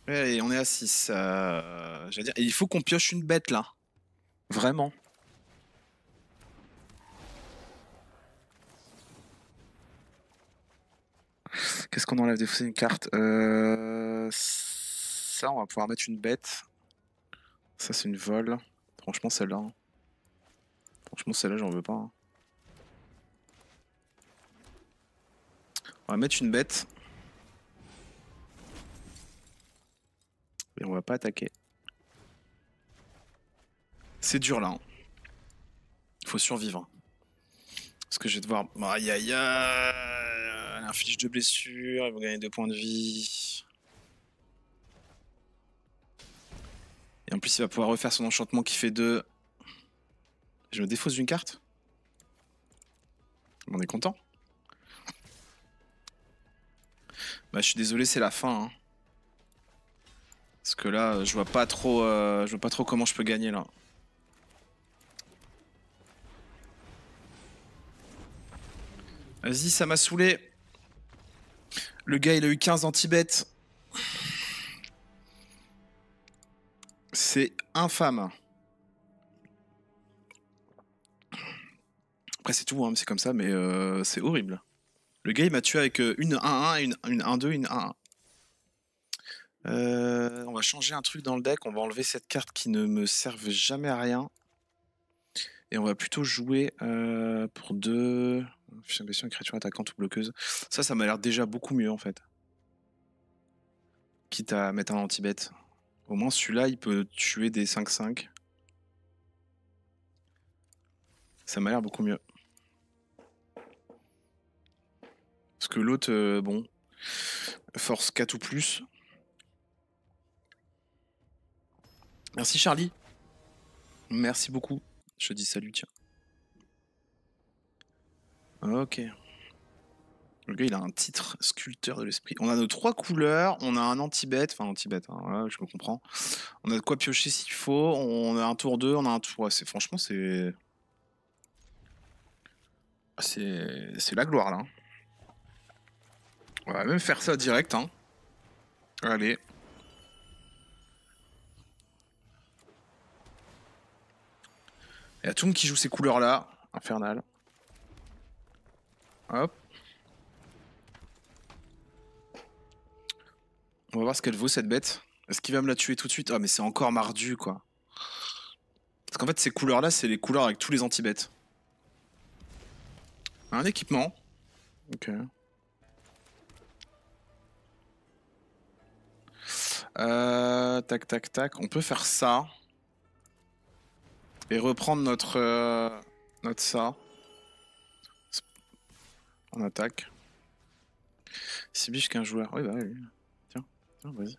[SPEAKER 1] Ouais, et on est à 6. J'allais dire, et il faut qu'on pioche une bête là. Vraiment. Qu'est-ce qu'on enlève? Défausser une carte. Ça, on va pouvoir mettre une bête. Ça, c'est une vol. Franchement, celle-là. Hein. Franchement, celle-là, j'en veux pas. Hein. On va mettre une bête. Et on va pas attaquer. C'est dur là. Hein. Faut survivre. Parce que je vais devoir. Aïe aïe aïe. Elle inflige 2 blessures. Il va gagner 2 points de vie. Et en plus, il va pouvoir refaire son enchantement qui fait 2. Je me défausse d'une carte. On est content. Bah, je suis désolé, c'est la fin. Hein. Parce que là, je vois pas trop, comment je peux gagner là. Vas-y, ça m'a saoulé. Le gars, il a eu 15 anti-bêtes. C'est infâme. Après, c'est tout, hein, c'est comme ça, mais c'est horrible. Le gars, il m'a tué avec une 1-1, une 1-2, une 1-1. On va changer un truc dans le deck. On va enlever cette carte qui ne me serve jamais à rien. Et on va plutôt jouer pour 2. Une créature attaquante ou bloqueuse. Ça m'a l'air déjà beaucoup mieux en fait. Quitte à mettre un anti-bet. Au moins celui-là, il peut tuer des 5-5. Ça m'a l'air beaucoup mieux. Parce que l'autre, bon, force 4 ou plus. Merci Charlie. Merci beaucoup. Je te dis salut, tiens. Ok. Le gars, il a un titre, sculpteur de l'esprit. On a nos 3 couleurs, on a un anti-bet, enfin anti-bet, hein, voilà, je me comprends. On a de quoi piocher s'il faut, on a un tour 2, on a un tour... Ouais, franchement, c'est... C'est la gloire là. On va même faire ça direct. Hein. Allez. Il y a tout le monde qui joue ces couleurs là. Infernal. Hop. On va voir ce qu'elle vaut cette bête. Est-ce qu'il va me la tuer tout de suite? Ah mais c'est encore mardu quoi. Parce qu'en fait ces couleurs là c'est les couleurs avec tous les anti-bêtes. Un équipement. Ok. Tac tac tac. On peut faire ça. Et reprendre notre ça. On attaque. C'est biche qu'un joueur. Oui bah oui. Tiens, vas-y.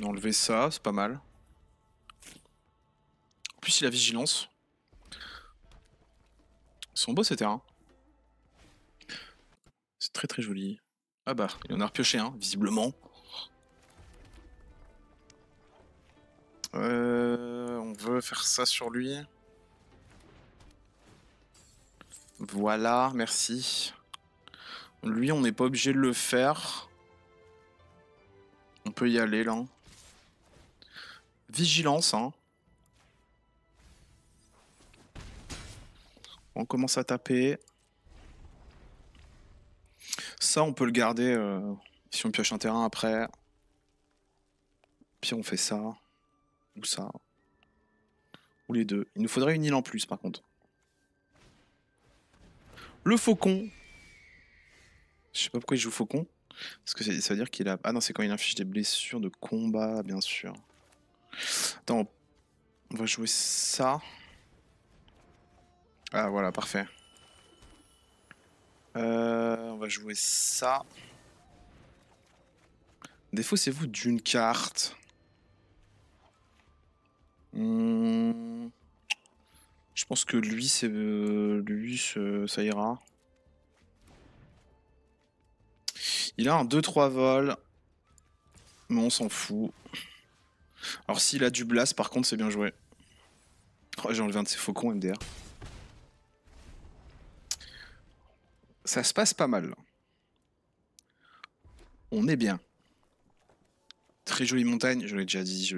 [SPEAKER 1] Enlever ça, c'est pas mal. En plus il a vigilance. Ils sont beaux ces terrains. C'est très très joli. Ah bah, il en a repioché un, visiblement. On veut faire ça sur lui. Voilà, merci. Lui, on n'est pas obligé de le faire. On peut y aller, là. Vigilance, hein. On commence à taper. Ça, on peut le garder si on pioche un terrain après. Puis on fait ça. Ou ça. Ou les deux. Il nous faudrait une île en plus, par contre. Le faucon. Je sais pas pourquoi il joue faucon. Parce que ça veut dire qu'il a... Ah non, c'est quand il inflige des blessures de combat, bien sûr. Attends, on va jouer ça. Ah voilà, parfait. On va jouer ça. Défaussez-vous d'une carte. Je pense que lui, c'est ça ira. Il a un 2-3 vols. Mais on s'en fout. Alors s'il a du blast, par contre, c'est bien joué. Oh, j'ai enlevé un de ses faucons MDR. Ça se passe pas mal. On est bien. Très jolie montagne, je l'ai déjà dit.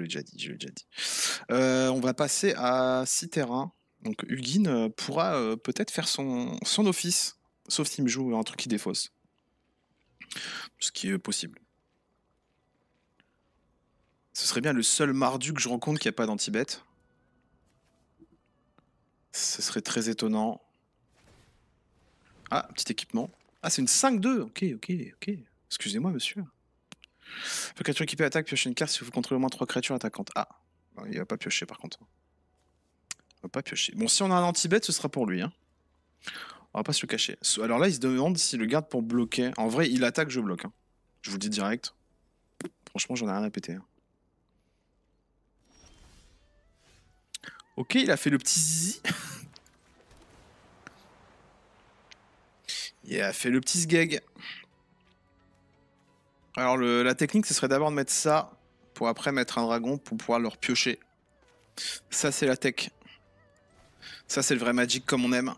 [SPEAKER 1] On va passer à 6 terrains. Donc Hugin pourra peut-être faire son office. Sauf s'il me joue un truc qui défausse. Ce qui est possible. Ce serait bien le seul mardu que je rencontre qui n'a pas d'anti-bête. Ce serait très étonnant. Ah, petit équipement. Ah, c'est une 5-2. Ok. Excusez-moi, monsieur. Créature équipée attaque, pioche une carte si vous contrôlez au moins 3 créatures attaquantes. Ah, il va pas piocher par contre. Il va pas piocher. Bon, si on a un anti-bête, ce sera pour lui. Hein. On va pas se le cacher. Alors là, il se demande s'il le garde pour bloquer. En vrai, il attaque, je bloque. Hein. Je vous le dis direct. Franchement, j'en ai rien à péter. Hein. Ok, il a fait le petit zizi. Il a fait le petit sgeg. Alors la technique, ce serait d'abord de mettre ça pour après mettre un dragon pour pouvoir leur piocher. Ça, c'est la tech. Ça, c'est le vrai Magic comme on aime.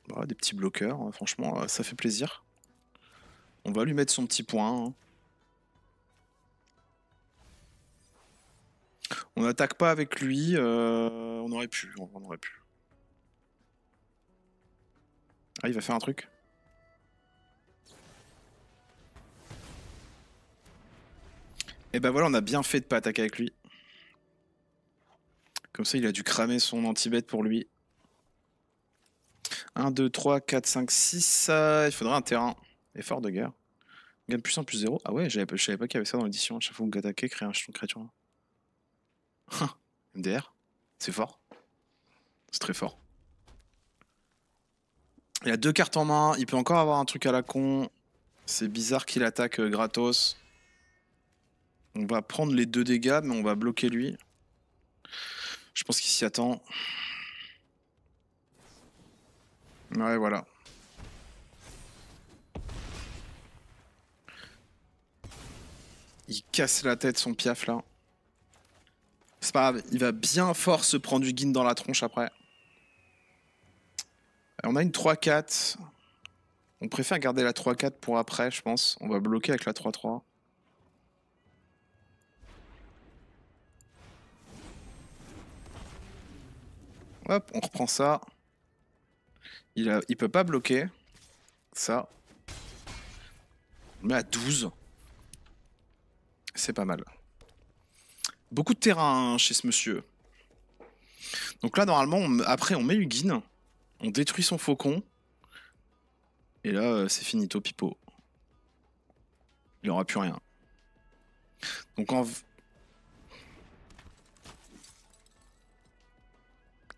[SPEAKER 1] Voilà, des petits bloqueurs, hein, franchement, ça fait plaisir. On va lui mettre son petit point. Hein. On n'attaque pas avec lui. On aurait pu. Ah, il va faire un truc. Et ben voilà, on a bien fait de pas attaquer avec lui. Comme ça, il a dû cramer son anti-bête pour lui. 1, 2, 3, 4, 5, 6. Il faudra un terrain. Effort de guerre. Gamme puissant plus 0. Ah ouais, je savais pas qu'il y avait ça dans l'édition. À chaque fois que vous attaquez, créez un jeton de créature. MDR. C'est fort. C'est très fort. Il a 2 cartes en main. Il peut encore avoir un truc à la con. C'est bizarre qu'il attaque gratos. On va prendre les 2 dégâts, mais on va bloquer lui. Je pense qu'il s'y attend. Ouais, voilà. Il casse la tête son piaf là. C'est pas grave, il va bien fort se prendre du Guin dans la tronche après. On a une 3-4. On préfère garder la 3-4 pour après, je pense. On va bloquer avec la 3-3. Hop, on reprend ça. Il peut pas bloquer. Ça. On met à 12. C'est pas mal. Beaucoup de terrain hein, chez ce monsieur. Donc là, normalement, après, on met Hugin. On détruit son faucon. Et là, c'est finito pipo. Il n'y aura plus rien. Donc en...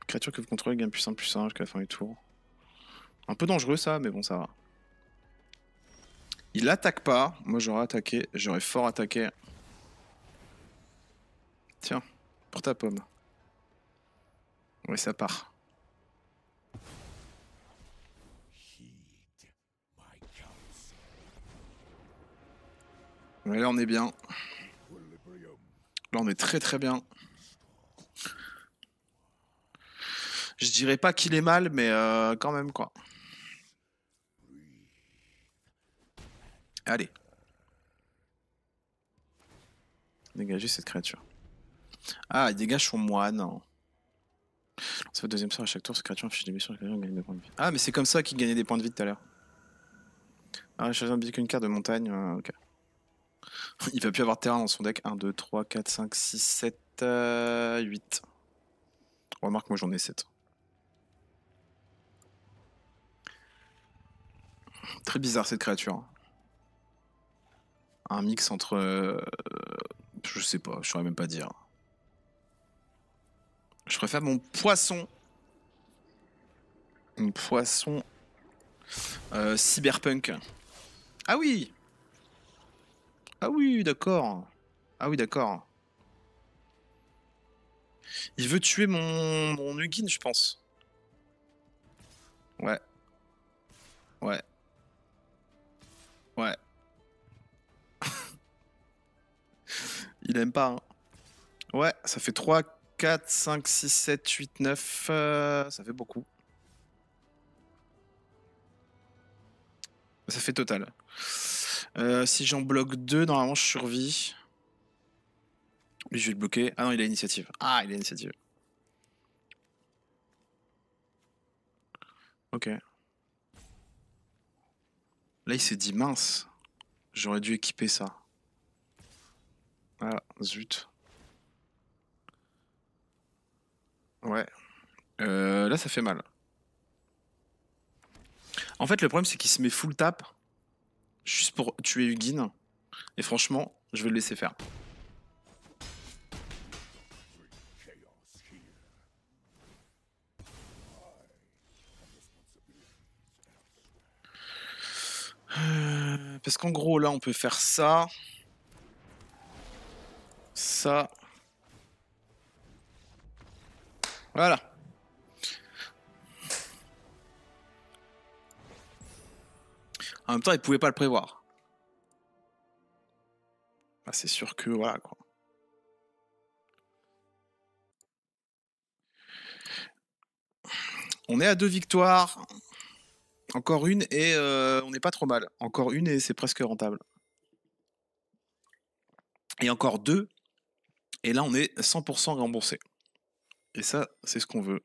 [SPEAKER 1] Créature que vous contrôlez gagne +1/+1 jusqu'à la fin du tour. Un peu dangereux ça, mais bon, ça va. Il attaque pas. Moi, j'aurais attaqué. J'aurais fort attaqué. Tiens, pour ta pomme. Oui, ça part. Ouais, là, on est bien. Là, on est très très bien. Je dirais pas qu'il est mal, mais quand même, quoi. Allez. Dégagez cette créature. Ah, il dégage son moine. Ça fait deuxième sort à chaque tour, cette créature affiche des missions, gagne des points de vie. Ah, mais c'est comme ça qu'il gagnait des points de vie tout à l'heure. Ah, j'ai choisi qu'une carte de montagne. Ok. Il va plus avoir de terrain dans son deck. 1, 2, 3, 4, 5, 6, 7, 8. Remarque, moi j'en ai 7. Très bizarre cette créature. Un mix entre... je sais pas, je saurais même pas dire. Je préfère mon poisson. Mon poisson... cyberpunk. Ah oui! Ah oui, d'accord. Ah oui, d'accord. Il veut tuer mon Hugin, je pense. Ouais. Ouais. Ouais. Il aime pas, hein. Ouais, ça fait 3, 4, 5, 6, 7, 8, 9. Ça fait beaucoup. Ça fait total. Si j'en bloque 2, normalement je survis. Lui, je vais le bloquer. Ah non, il a initiative. Ah, il a initiative. Ok. Là, il s'est dit mince. J'aurais dû équiper ça. Ah, zut. Ouais. Là, ça fait mal. En fait, le problème, c'est qu'il se met full tap. Juste pour tuer Hugin. Et franchement, je vais le laisser faire. Parce qu'en gros, là, on peut faire ça. Ça. Voilà. En même temps, il pouvait pas le prévoir. Ah, c'est sûr que voilà quoi. On est à 2 victoires. Encore une et on n'est pas trop mal. Encore une et c'est presque rentable. Et encore 2. Et là, on est 100% remboursé. Et ça, c'est ce qu'on veut.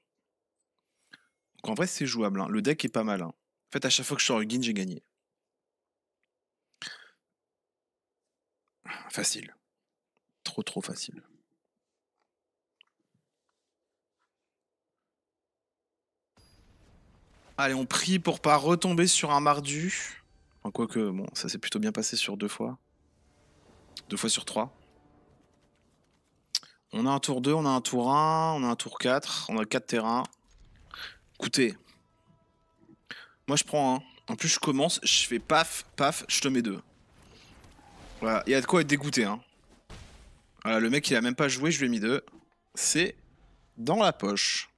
[SPEAKER 1] Donc en vrai, c'est jouable. Hein. Le deck est pas mal. Hein. En fait, à chaque fois que je sors Hugin, j'ai gagné. Facile. Trop facile. Allez, on prie pour pas retomber sur un mardu. Enfin, quoique, bon, ça s'est plutôt bien passé sur 2 fois. 2 fois sur 3. On a un tour 2, on a un tour 1, on a un tour 4, on a 4 terrains. Écoutez, moi je prends un. En plus, je commence, je fais paf, paf, je te mets 2. Voilà, il y a de quoi être dégoûté. Hein. Voilà, le mec il a même pas joué, je lui ai mis 2. C'est dans la poche.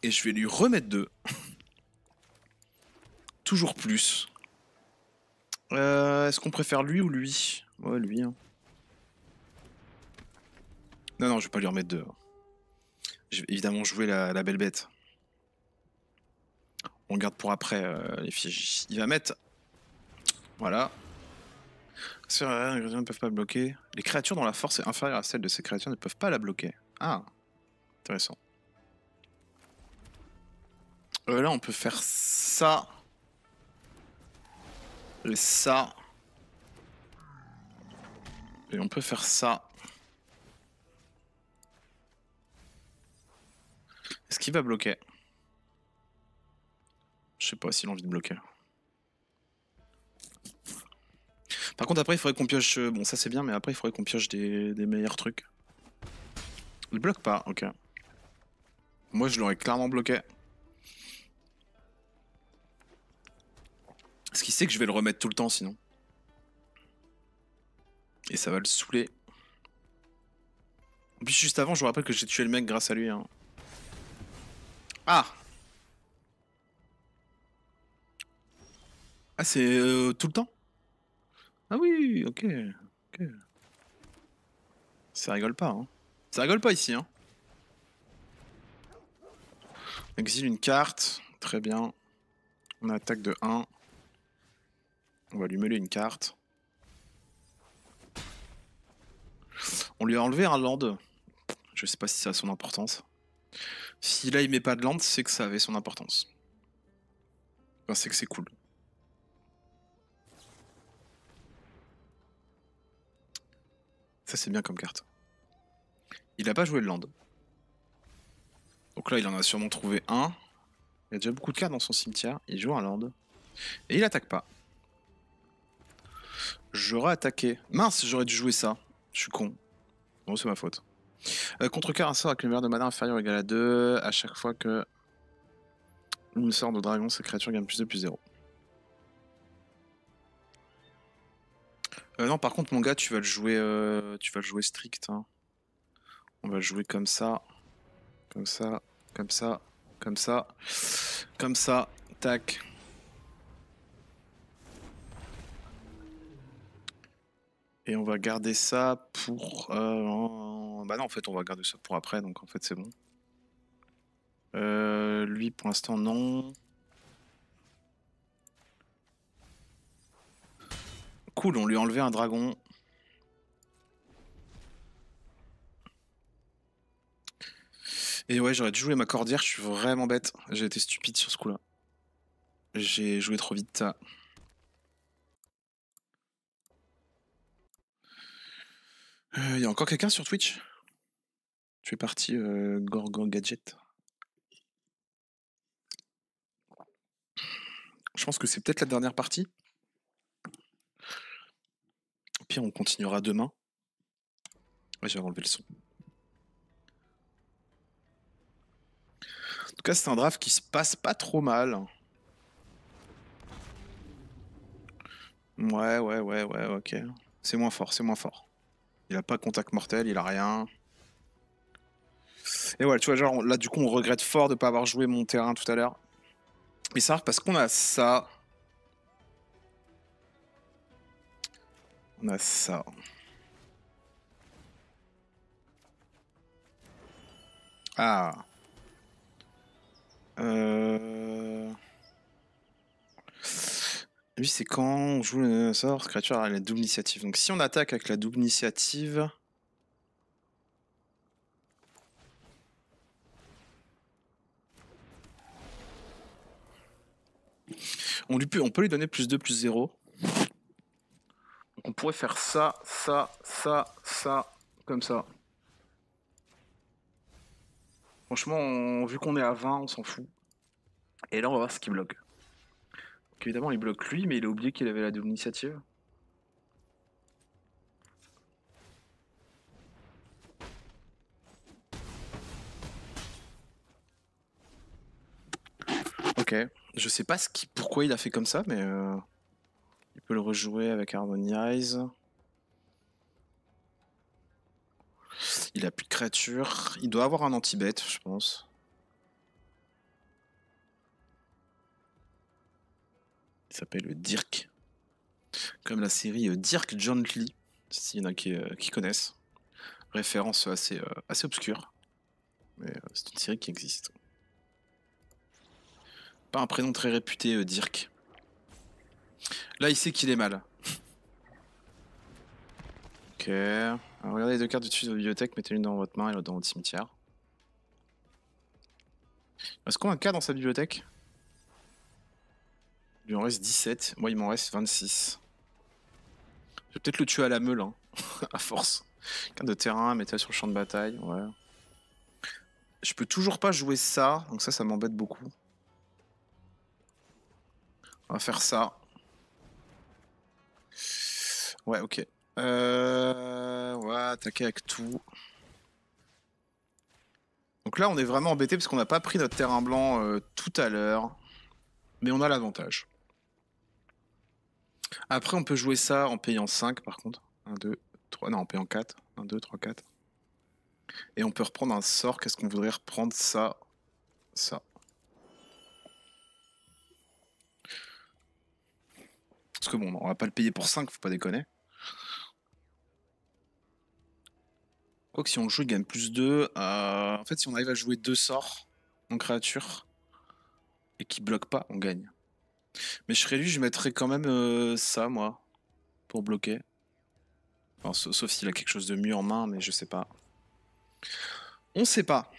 [SPEAKER 1] Et je vais lui remettre 2. Toujours plus. Est-ce qu'on préfère lui ou lui? Ouais, lui. Hein. Non, non, je vais pas lui remettre deux. Je vais évidemment jouer la belle bête. On garde pour après les fiches. Il va mettre. Voilà. Les ingrédients ne peuvent pas bloquer. Les créatures dont la force est inférieure à celle de ces créatures ne peuvent pas la bloquer. Ah, intéressant. Là, on peut faire ça. Et ça. Et on peut faire ça. Est-ce qu'il va bloquer? Je sais pas s'il a envie de bloquer. Par contre, après, il faudrait qu'on pioche. Bon, ça c'est bien, mais après, il faudrait qu'on pioche des meilleurs trucs. Il bloque pas, ok. Moi, je l'aurais clairement bloqué. Parce qu'il sait que je vais le remettre tout le temps sinon. Et ça va le saouler. En plus, juste avant, je vous rappelle que j'ai tué le mec grâce à lui. Hein. Ah! Ah, c'est tout le temps? Ah oui, ok. Ok. Ça rigole pas, hein. Ça rigole pas ici, hein. Exile une carte. Très bien. On a attaque de 1. On va lui mêler une carte. On lui a enlevé un land. Je sais pas si ça a son importance. Si là il met pas de land, c'est que ça avait son importance. Enfin, c'est que c'est cool. Ça c'est bien comme carte. Il a pas joué le land. Donc là il en a sûrement trouvé un. Il y a déjà beaucoup de cartes dans son cimetière. Il joue un land. Et il attaque pas. J'aurais attaqué. Mince, j'aurais dû jouer ça. Je suis con. Bon, c'est ma faute. Contrecarre un sort avec une valeur de mana inférieure ou égale à 2. À chaque fois que une sort de dragon, cette créature gagne plus de plus 0. Non, par contre, mon gars, tu vas le jouer strict. Hein. On va le jouer comme ça. Comme ça. Comme ça. Comme ça. Comme ça. Tac. Et on va garder ça pour... Bah non, en fait, on va garder ça pour après, donc en fait, c'est bon. Lui, pour l'instant, non. Cool, on lui a enlevé un dragon. Et ouais, j'aurais dû jouer ma cordière, je suis vraiment bête. J'ai été stupide sur ce coup-là. J'ai joué trop vite. Il y a encore quelqu'un sur Twitch? Je fais partie Gorgon Gadget. Je pense que c'est peut-être la dernière partie. Au pire, on continuera demain. Ouais, j'avais enlevé le son. En tout cas, c'est un draft qui se passe pas trop mal. Ouais, ok. C'est moins fort, c'est moins fort. Il a pas contact mortel, il a rien. Et ouais, tu vois, genre là, du coup, on regrette fort de pas avoir joué mon terrain tout à l'heure. Mais ça, parce qu'on a ça. On a ça. Ah. Lui, c'est quand on joue le sort, cette créature a la double initiative. Donc si on attaque avec la double initiative... On peut lui donner plus 2, plus 0. Donc on pourrait faire ça, ça, ça, ça, comme ça. Franchement, vu qu'on est à 20, on s'en fout. Et là, on va voir ce qu'il bloque. Donc évidemment, il bloque lui, mais il a oublié qu'il avait la double initiative. Ok. Je sais pas pourquoi il a fait comme ça, mais... il peut le rejouer avec Harmonize. Il a plus de créatures. Il doit avoir un anti-bet, je pense. Il s'appelle Dirk. Comme la série Dirk Gently, s'il y en a qui connaissent. Référence assez obscure. Mais c'est une série qui existe. Pas un prénom très réputé, Dirk. Là, il sait qu'il est mal. Ok. Alors, regardez les deux cartes du-dessus de votre bibliothèque, mettez l'une dans votre main et l'autre dans votre cimetière. Est-ce qu'on a un cas dans sa bibliothèque? Il lui en reste 17. Moi, il m'en reste 26. Je vais peut-être le tuer à la meule, hein, à force. Carte de terrain, mettez-la sur le champ de bataille. Ouais. Je peux toujours pas jouer ça, donc ça m'embête beaucoup. On va faire ça. Ouais, ok. Ouais, attaquer avec tout. Donc là, on est vraiment embêté parce qu'on n'a pas pris notre terrain blanc tout à l'heure. Mais on a l'avantage. Après, on peut jouer ça en payant 5 par contre. 1, 2, 3. Non, en payant 4. 1, 2, 3, 4. Et on peut reprendre un sort. Qu'est-ce qu'on voudrait reprendre? Ça. Ça. Parce que bon, on va pas le payer pour 5, faut pas déconner. Quoique si on le joue, il gagne plus 2. En fait, si on arrive à jouer 2 sorts en créature et qui bloquent pas, on gagne. Mais je serais lui, je mettrais quand même ça, moi, pour bloquer. Enfin, sauf s'il a quelque chose de mieux en main, mais je sais pas. On sait pas.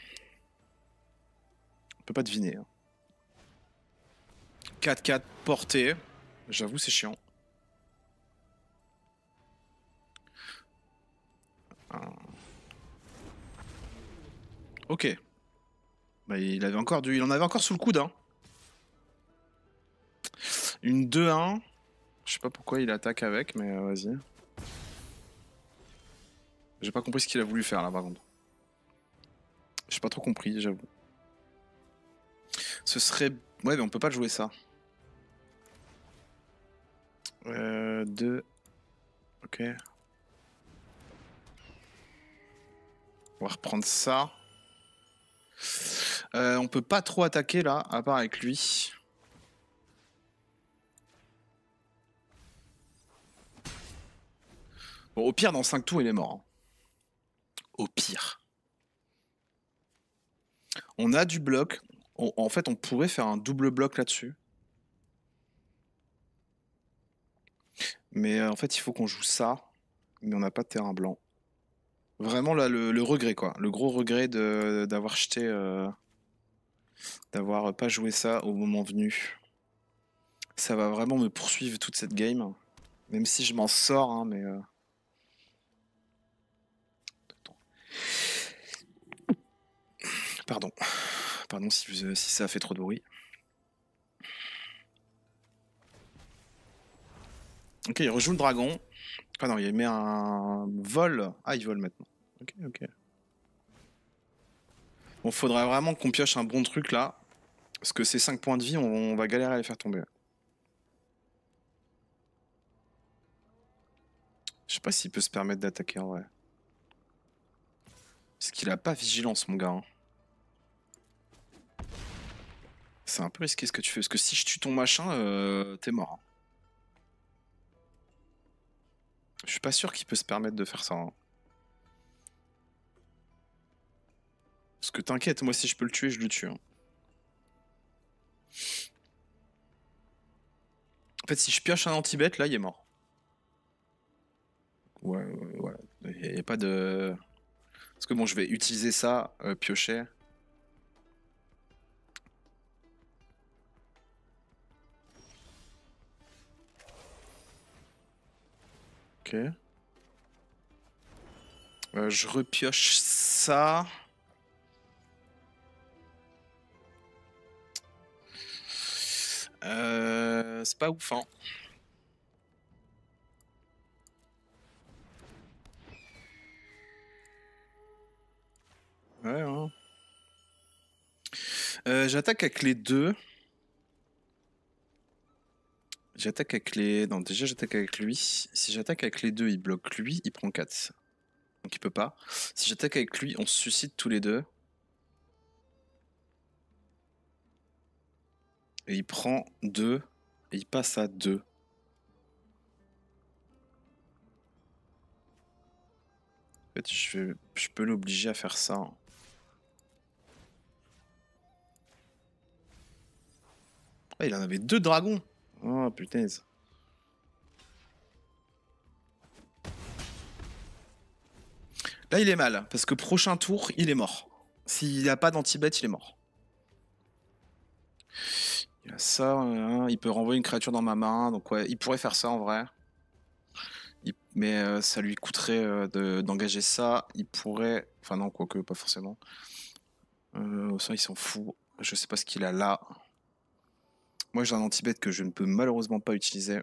[SPEAKER 1] On peut pas deviner. 4-4 portée. J'avoue, c'est chiant. Ok. Bah, il en avait encore sous le coude. Hein. Une 2-1. Je sais pas pourquoi il attaque avec, mais vas-y. J'ai pas compris ce qu'il a voulu faire là, par contre. J'ai pas trop compris, j'avoue. Ce serait... Ouais, mais on peut pas jouer ça. 2. Ok. On va reprendre ça. On peut pas trop attaquer là, à part avec lui. Bon, au pire, dans 5 tours, il est mort. Hein. Au pire. On a du bloc. En fait, on pourrait faire un double bloc là-dessus. Mais en fait, il faut qu'on joue ça. Mais on n'a pas de terrain blanc. Vraiment, là, le regret, quoi. Le gros regret d'avoir jeté... d'avoir pas joué ça au moment venu. Ça va vraiment me poursuivre toute cette game. Même si je m'en sors, hein, mais... Pardon. Pardon si ça a fait trop de bruit. Ok, il rejoue le dragon. Ah non, il met un vol. Ah, il vole maintenant. Ok, ok. Bon, faudrait vraiment qu'on pioche un bon truc là. Parce que ces 5 points de vie, on va galérer à les faire tomber. Je sais pas s'il peut se permettre d'attaquer en vrai. Parce qu'il a pas vigilance, mon gars. Hein. C'est un peu risqué ce que tu fais. Parce que si je tue ton machin, t'es mort. Hein. Je suis pas sûr qu'il peut se permettre de faire ça. Hein. Parce que t'inquiète, moi si je peux le tuer, je le tue. Hein. En fait, si je pioche un anti-bet, là, il est mort. Ouais, voilà. Il n'y a pas de... Parce que bon, je vais utiliser ça, piocher. Ok. Je repioche ça. C'est pas ouf, hein. Ouais, hein. J'attaque avec les deux. J'attaque avec les... Non, déjà j'attaque avec lui. Si j'attaque avec les deux, il bloque lui, il prend 4. Donc il peut pas. Si j'attaque avec lui, on se suicide tous les deux. Et il prend 2. Et il passe à 2. fait, je peux l'obliger à faire ça. Ah, il en avait 2 dragons. Oh putain. Là, il est mal, parce que prochain tour, il est mort. S'il a pas d'anti-bet, il est mort. Il a ça, hein, il peut renvoyer une créature dans ma main, donc ouais, il pourrait faire ça en vrai. Mais ça lui coûterait d'engager ça. Il pourrait... Enfin non, quoique, pas forcément. Ça, il s'en fout. Je sais pas ce qu'il a là. Moi, j'ai un anti-bet que je ne peux malheureusement pas utiliser.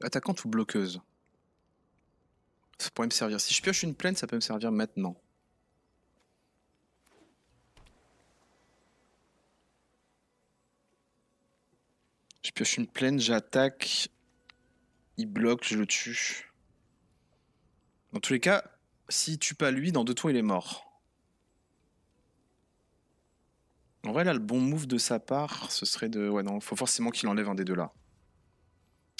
[SPEAKER 1] Attaquante ou bloqueuse? Ça pourrait me servir. Si je pioche une plaine, ça peut me servir maintenant. Je pioche une plaine, j'attaque. Il bloque, je le tue. Dans tous les cas, s'il tue pas lui, dans 2 tours, il est mort. En vrai, là, le bon move de sa part, ce serait de... Ouais, non, faut forcément qu'il enlève un des deux là.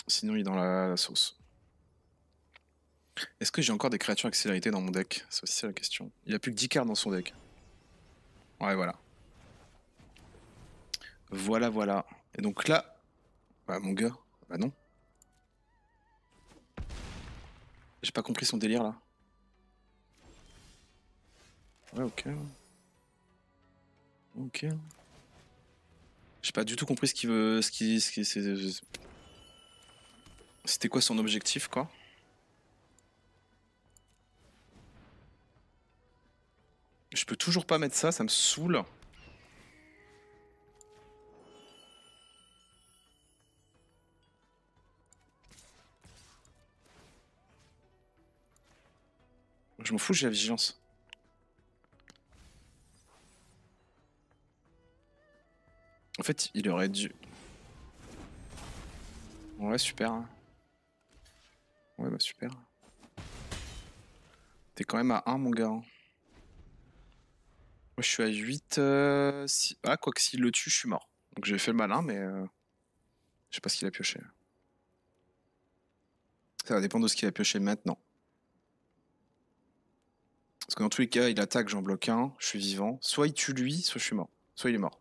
[SPEAKER 1] Sinon, il est dans la sauce. Est-ce que j'ai encore des créatures avec célérité dans mon deck? C'est aussi ça la question. Il a plus que 10 cartes dans son deck. Ouais, voilà. Voilà, voilà. Et donc là... Bah, mon gars, bah non. J'ai pas compris son délire, là. Ouais, ok. Ok. J'ai pas du tout compris ce qu'il veut... C'était quoi son objectif, quoi? Je peux toujours pas mettre ça, ça me saoule. Je m'en fous, j'ai la vigilance. En fait, il aurait dû... Ouais, super. Ouais, bah super. T'es quand même à 1, mon gars. Moi, je suis à 8. Ah, quoi que s'il le tue, je suis mort. Donc j'ai fait le malin, mais... Je sais pas ce qu'il a pioché. Ça va dépendre de ce qu'il a pioché maintenant. Parce que dans tous les cas, il attaque, j'en bloque un, je suis vivant. Soit il tue lui, soit je suis mort. Soit il est mort.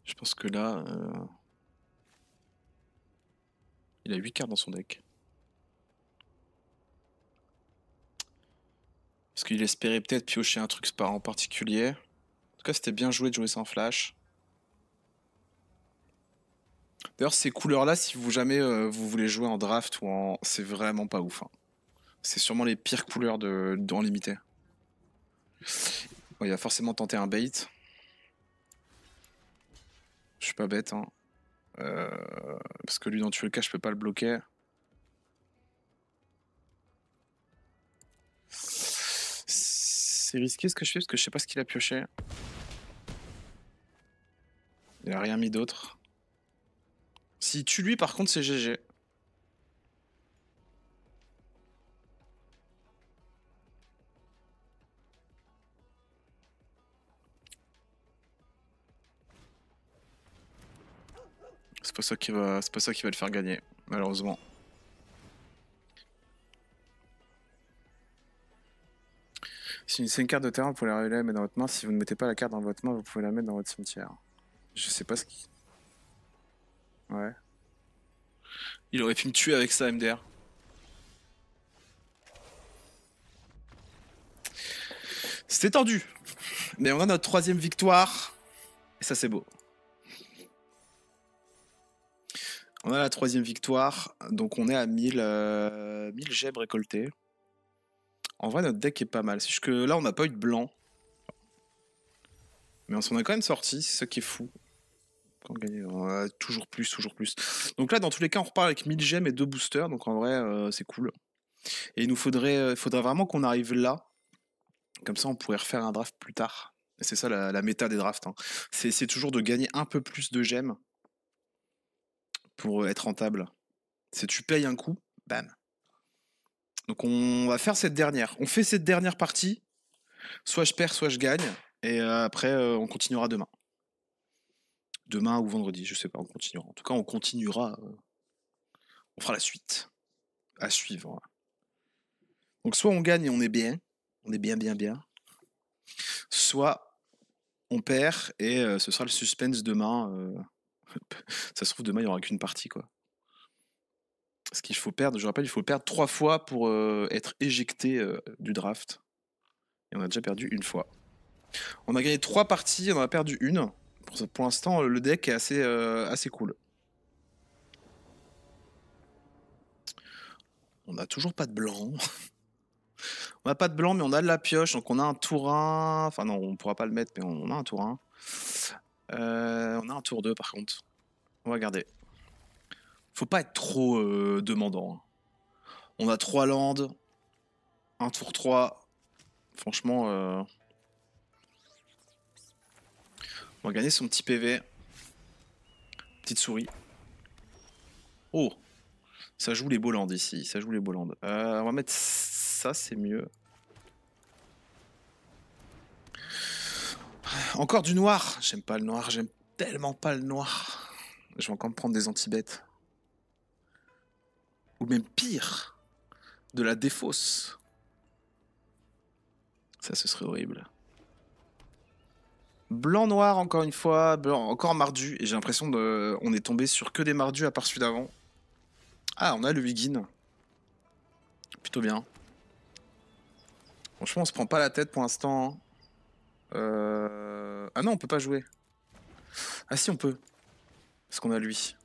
[SPEAKER 1] Je pense que là... Il a 8 cartes dans son deck. Parce qu'il espérait peut-être piocher un truc en particulier. En tout cas, c'était bien joué de jouer sans flash. D'ailleurs, ces couleurs-là, si vous jamais vous voulez jouer en draft ou en... C'est vraiment pas ouf. Hein. C'est sûrement les pires couleurs en limité. Bon, il va forcément tenter un bait. Je suis pas bête. Hein. Parce que lui, dans tous les cas, je peux pas le bloquer. C'est risqué ce que je fais parce que je sais pas ce qu'il a pioché. Il a rien mis d'autre. S'il tue lui, par contre, c'est GG. C'est pas ça qui va le faire gagner, malheureusement. Si c'est une carte de terrain, vous pouvez la mettre dans votre main. Si vous ne mettez pas la carte dans votre main, vous pouvez la mettre dans votre cimetière. Je sais pas ce qui... Ouais. Il aurait pu me tuer avec ça, MDR. C'était tendu. Mais on a notre 3ème victoire. Et ça, c'est beau. On a la 3ème victoire. Donc on est à 1000 gemmes récoltées. En vrai, notre deck est pas mal. C'est juste que là, on n'a pas eu de blanc. Mais on s'en est quand même sorti. C'est ça qui est fou. Quand on gagne, toujours plus, toujours plus. Donc là, dans tous les cas, on repart avec 1000 gemmes et 2 boosters. Donc en vrai, c'est cool. Et il nous faudrait vraiment qu'on arrive là. Comme ça, on pourrait refaire un draft plus tard. Et c'est ça la méta des drafts. Hein. C'est toujours de gagner un peu plus de gemmes pour être rentable. C'est tu payes un coup, bam. Donc on va faire cette dernière. On fait cette dernière partie. Soit je perds, soit je gagne. Et après, on continuera demain. Demain ou vendredi, je sais pas, on continuera. En tout cas, on continuera. On fera la suite. à suivre. Donc soit on gagne et on est bien bien, soit on perd et ce sera le suspense demain. Ça se trouve demain il n'y aura qu'une partie quoi. Parce qu'il faut perdre, je rappelle, il faut perdre 3 fois pour être éjecté du draft. Et on a déjà perdu une fois. On a gagné 3 parties, on en a perdu une. Pour l'instant, le deck est assez cool. On n'a toujours pas de blanc. On n'a pas de blanc, mais on a de la pioche, donc on a un tour 1. Enfin non, on pourra pas le mettre, mais on a un tour 1. On a un tour 2 par contre. On va garder. Faut pas être trop demandant. On a 3 landes, un tour 3. Franchement, on va gagner son petit PV. Petite souris. Oh, ça joue les Bolandes ici, ça joue les Bolandes. On va mettre ça, c'est mieux. Encore du noir. J'aime pas le noir, j'aime tellement pas le noir. Je vais encore me prendre des anti-bêtes. Ou même pire, de la défausse. Ça, ce serait horrible. Blanc-noir, encore une fois. Blanc, encore mardu. Et j'ai l'impression on est tombé sur que des mardus à part celui d'avant. Ah, on a le Wiggin. Plutôt bien. Franchement, on se prend pas la tête pour l'instant. Ah non, on peut pas jouer. Ah si, on peut. Parce qu'on a lui.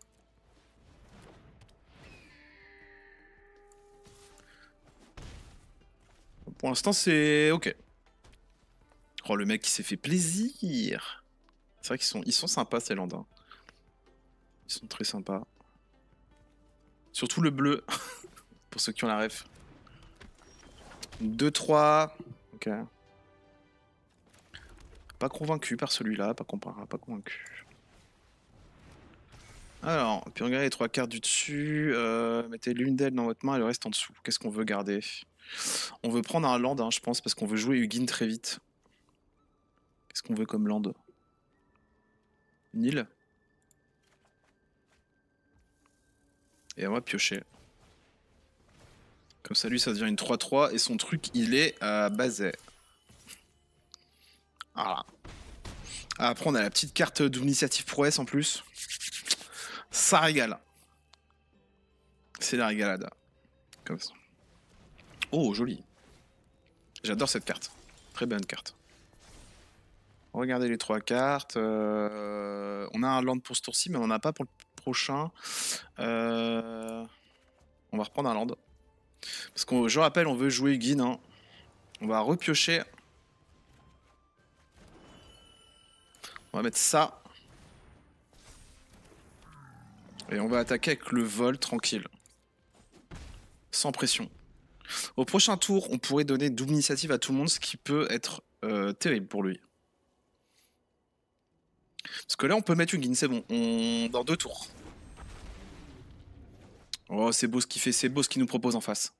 [SPEAKER 1] Pour l'instant, c'est ok. Oh, le mec qui s'est fait plaisir. C'est vrai qu'ils sont sympas, ces Landins. Ils sont très sympas. Surtout le bleu, pour ceux qui ont la ref. 2-3. Ok. Pas convaincu par celui-là, pas convaincu. Alors, puis regardez les 3 cartes du dessus. Mettez l'une d'elles dans votre main et le reste en dessous. Qu'est-ce qu'on veut garder? On veut prendre un land, hein, je pense, parce qu'on veut jouer Hugin très vite. Qu'est-ce qu'on veut comme land? Une île. Et on va piocher. Comme ça, lui, ça devient une 3-3. Et son truc, il est à Bazet. Voilà. Après, on a la petite carte d'initiative prouesse en plus. Ça régale. C'est la régalade. Comme ça. Oh, joli. J'adore cette carte. Très bonne carte. Regardez les 3 cartes. On a un land pour ce tour-ci, mais on n'en a pas pour le prochain. On va reprendre un land. Parce que je rappelle, on veut jouer Hugin. Hein. On va repiocher. On va mettre ça. Et on va attaquer avec le vol tranquille. Sans pression. Au prochain tour, on pourrait donner double initiative à tout le monde, ce qui peut être terrible pour lui. Parce que là, on peut mettre Hugin, c'est bon. Dans 2 tours. Oh, c'est beau ce qu'il fait, c'est beau ce qu'il nous propose en face.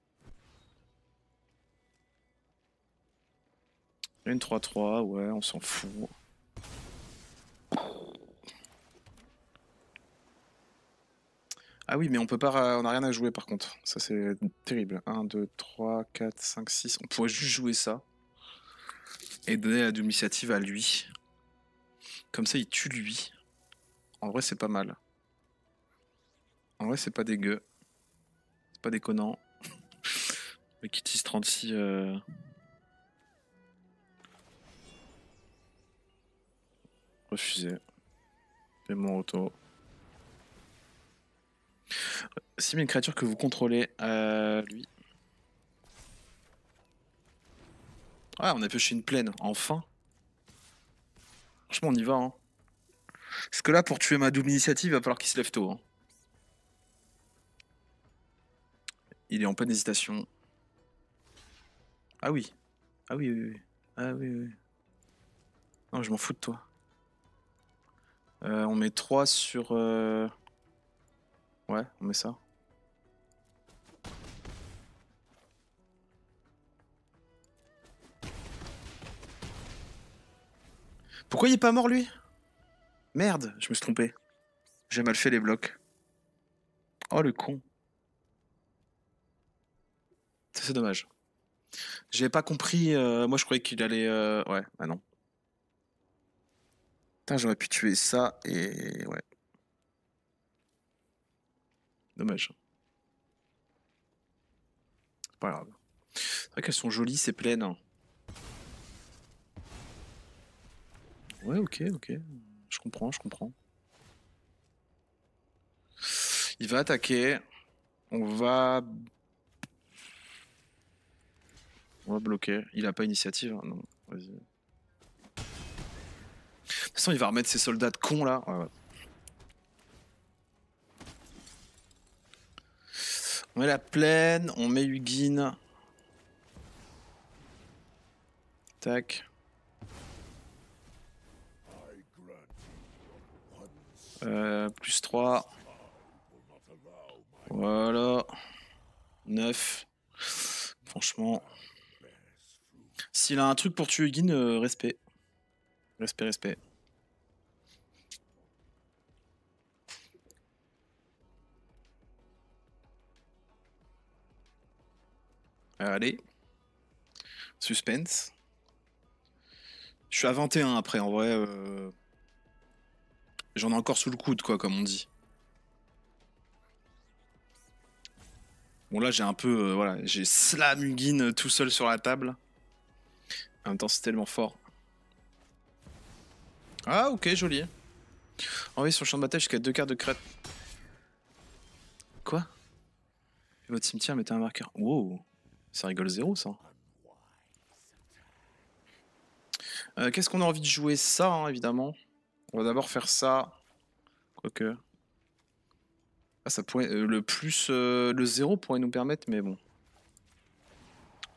[SPEAKER 1] Une 3-3, ouais, on s'en fout. Ah oui, mais on peut pas, on a rien à jouer par contre. Ça c'est terrible. 1, 2, 3, 4, 5, 6. On pourrait juste jouer ça. Et donner la double initiative à lui. Comme ça, il tue lui. En vrai, c'est pas mal. En vrai, c'est pas dégueu. C'est pas déconnant. Mais qui utilise 36. Refusé. Fais mon auto. Si mais une créature que vous contrôlez, lui. Ah, on a pioché une plaine, enfin. Franchement, on y va. Hein. Parce que là, pour tuer ma double initiative, il va falloir qu'il se lève tôt. Hein. Il est en pleine hésitation. Ah oui. Ah oui, oui, oui. Ah oui, oui. Non, je m'en fous de toi. On met 3 sur... Ouais, on met ça. Pourquoi il est pas mort, lui? Merde, je me suis trompé. J'ai mal fait les blocs. Oh, le con. c'est dommage. J'avais pas compris. Moi, je croyais qu'il allait. Ouais, ah non. Putain, j'aurais pu tuer ça et. Ouais, dommage. C'est pas grave. C'est vrai qu'elles sont jolies, c'est pleines. Ouais, ok, ok. Je comprends, je comprends. Il va attaquer. On va. On va bloquer. Il a pas initiative, hein, non. Vas-y. De toute façon, il va remettre ses soldats de cons là. Ouais, ouais. On met la plaine, on met Hugin. Tac. Plus 3. Voilà. 9. Franchement. S'il a un truc pour tuer Hugin, respect. Respect, respect. Allez. Suspense. Je suis à 21 après, en vrai. J'en ai encore sous le coude, quoi, comme on dit. Bon, là, j'ai un peu. Voilà, j'ai slam Hugin tout seul sur la table. En même temps, c'est tellement fort. Ah, ok, joli. Envoyez sur le champ de bataille jusqu'à 2 cartes de crête. Quoi? Votre cimetière, mettez un marqueur. Wow, ça rigole zéro, ça. Qu'est-ce qu'on a envie de jouer? Ça, hein, évidemment. On va d'abord faire ça. Quoique. Ah, ça pourrait. Le plus. Le 0 pourrait nous permettre, mais bon.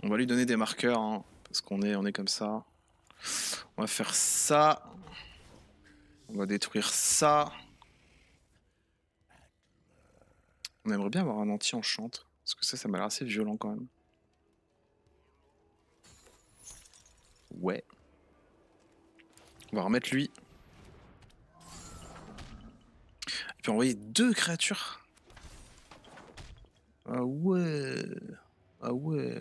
[SPEAKER 1] On va lui donner des marqueurs, hein, parce qu'on est comme ça. On va faire ça. On va détruire ça. On aimerait bien avoir un anti-enchante. Parce que ça m'a l'air assez violent quand même. Ouais. On va remettre lui. Et puis envoyer 2 créatures. Ah ouais. Ah ouais.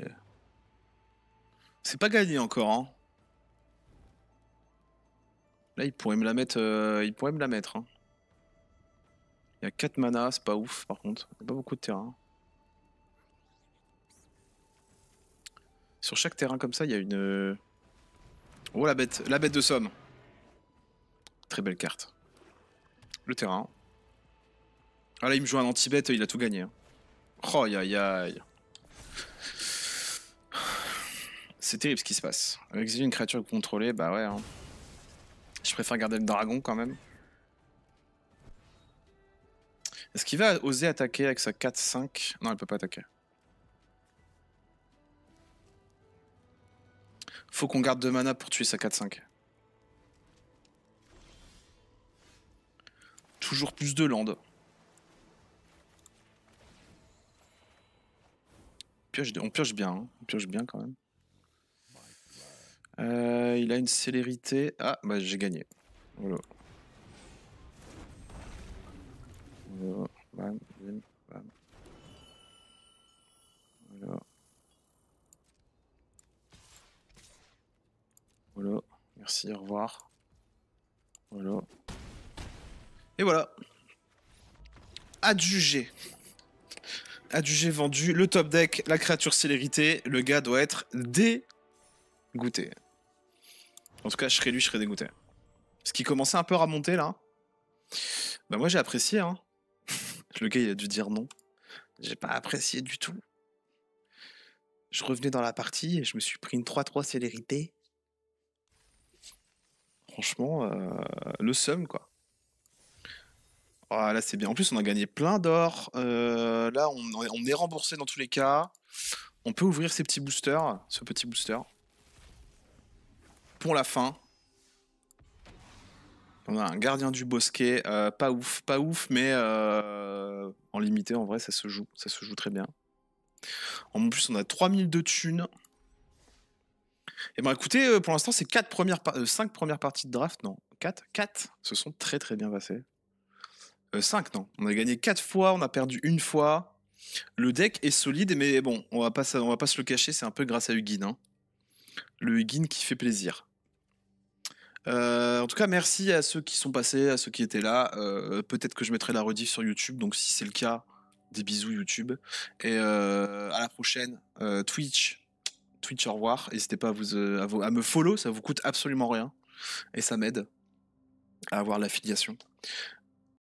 [SPEAKER 1] C'est pas gagné encore, hein. Là, il pourrait me la mettre. Il pourrait me la mettre. Hein. Il y a 4 mana, c'est pas ouf par contre. Il y a pas beaucoup de terrain. Sur chaque terrain comme ça, il y a une. Oh la bête de somme. Très belle carte. Le terrain. Ah là, il me joue un anti-bête, il a tout gagné. Hein. Oh, aïe aïe. C'est terrible ce qui se passe. Exiler une créature contrôlée, bah ouais. Hein. Je préfère garder le dragon quand même. Est-ce qu'il va oser attaquer avec sa 4-5? Non, il peut pas attaquer. Faut qu'on garde 2 mana pour tuer sa 4-5. Toujours plus de land. On pioche bien, hein. On pioche bien quand même. Il a une célérité. Ah, bah j'ai gagné. Voilà. Voilà. Bam, bim, bam. Voilà. Voilà. Merci, au revoir. Voilà. Et voilà. Adjugé. Adjugé vendu. Le top deck, la créature célérité. Le gars doit être dégoûté. En tout cas, je serais lui, je serais dégoûté. Ce qui commençait un peu à remonter là. Bah moi j'ai apprécié, hein. Le gars il a dû dire non. J'ai pas apprécié du tout. Je revenais dans la partie et je me suis pris une 3-3 célérité. Franchement, le seum quoi. Oh, là c'est bien. En plus on a gagné plein d'or. Là on est remboursé dans tous les cas. On peut ouvrir ces petits boosters, ce petit booster. Pour la fin. On a un gardien du bosquet, pas ouf, mais en limité en vrai ça se joue très bien. En plus on a 3000 de thunes. Et ben écoutez, pour l'instant c'est 5 premières parties de draft, non 4 se sont très très bien passées. 5 non, on a gagné 4 fois, on a perdu une fois. Le deck est solide, mais bon, on va pas se le cacher, c'est un peu grâce à Hugin, hein. Le Hugin qui fait plaisir. En tout cas, merci à ceux qui sont passés, à ceux qui étaient là. Peut-être que je mettrai la rediff sur YouTube, donc si c'est le cas, des bisous YouTube. Et à la prochaine. Twitch. Twitch, au revoir. N'hésitez pas à me follow, ça vous coûte absolument rien. Et ça m'aide à avoir l'affiliation.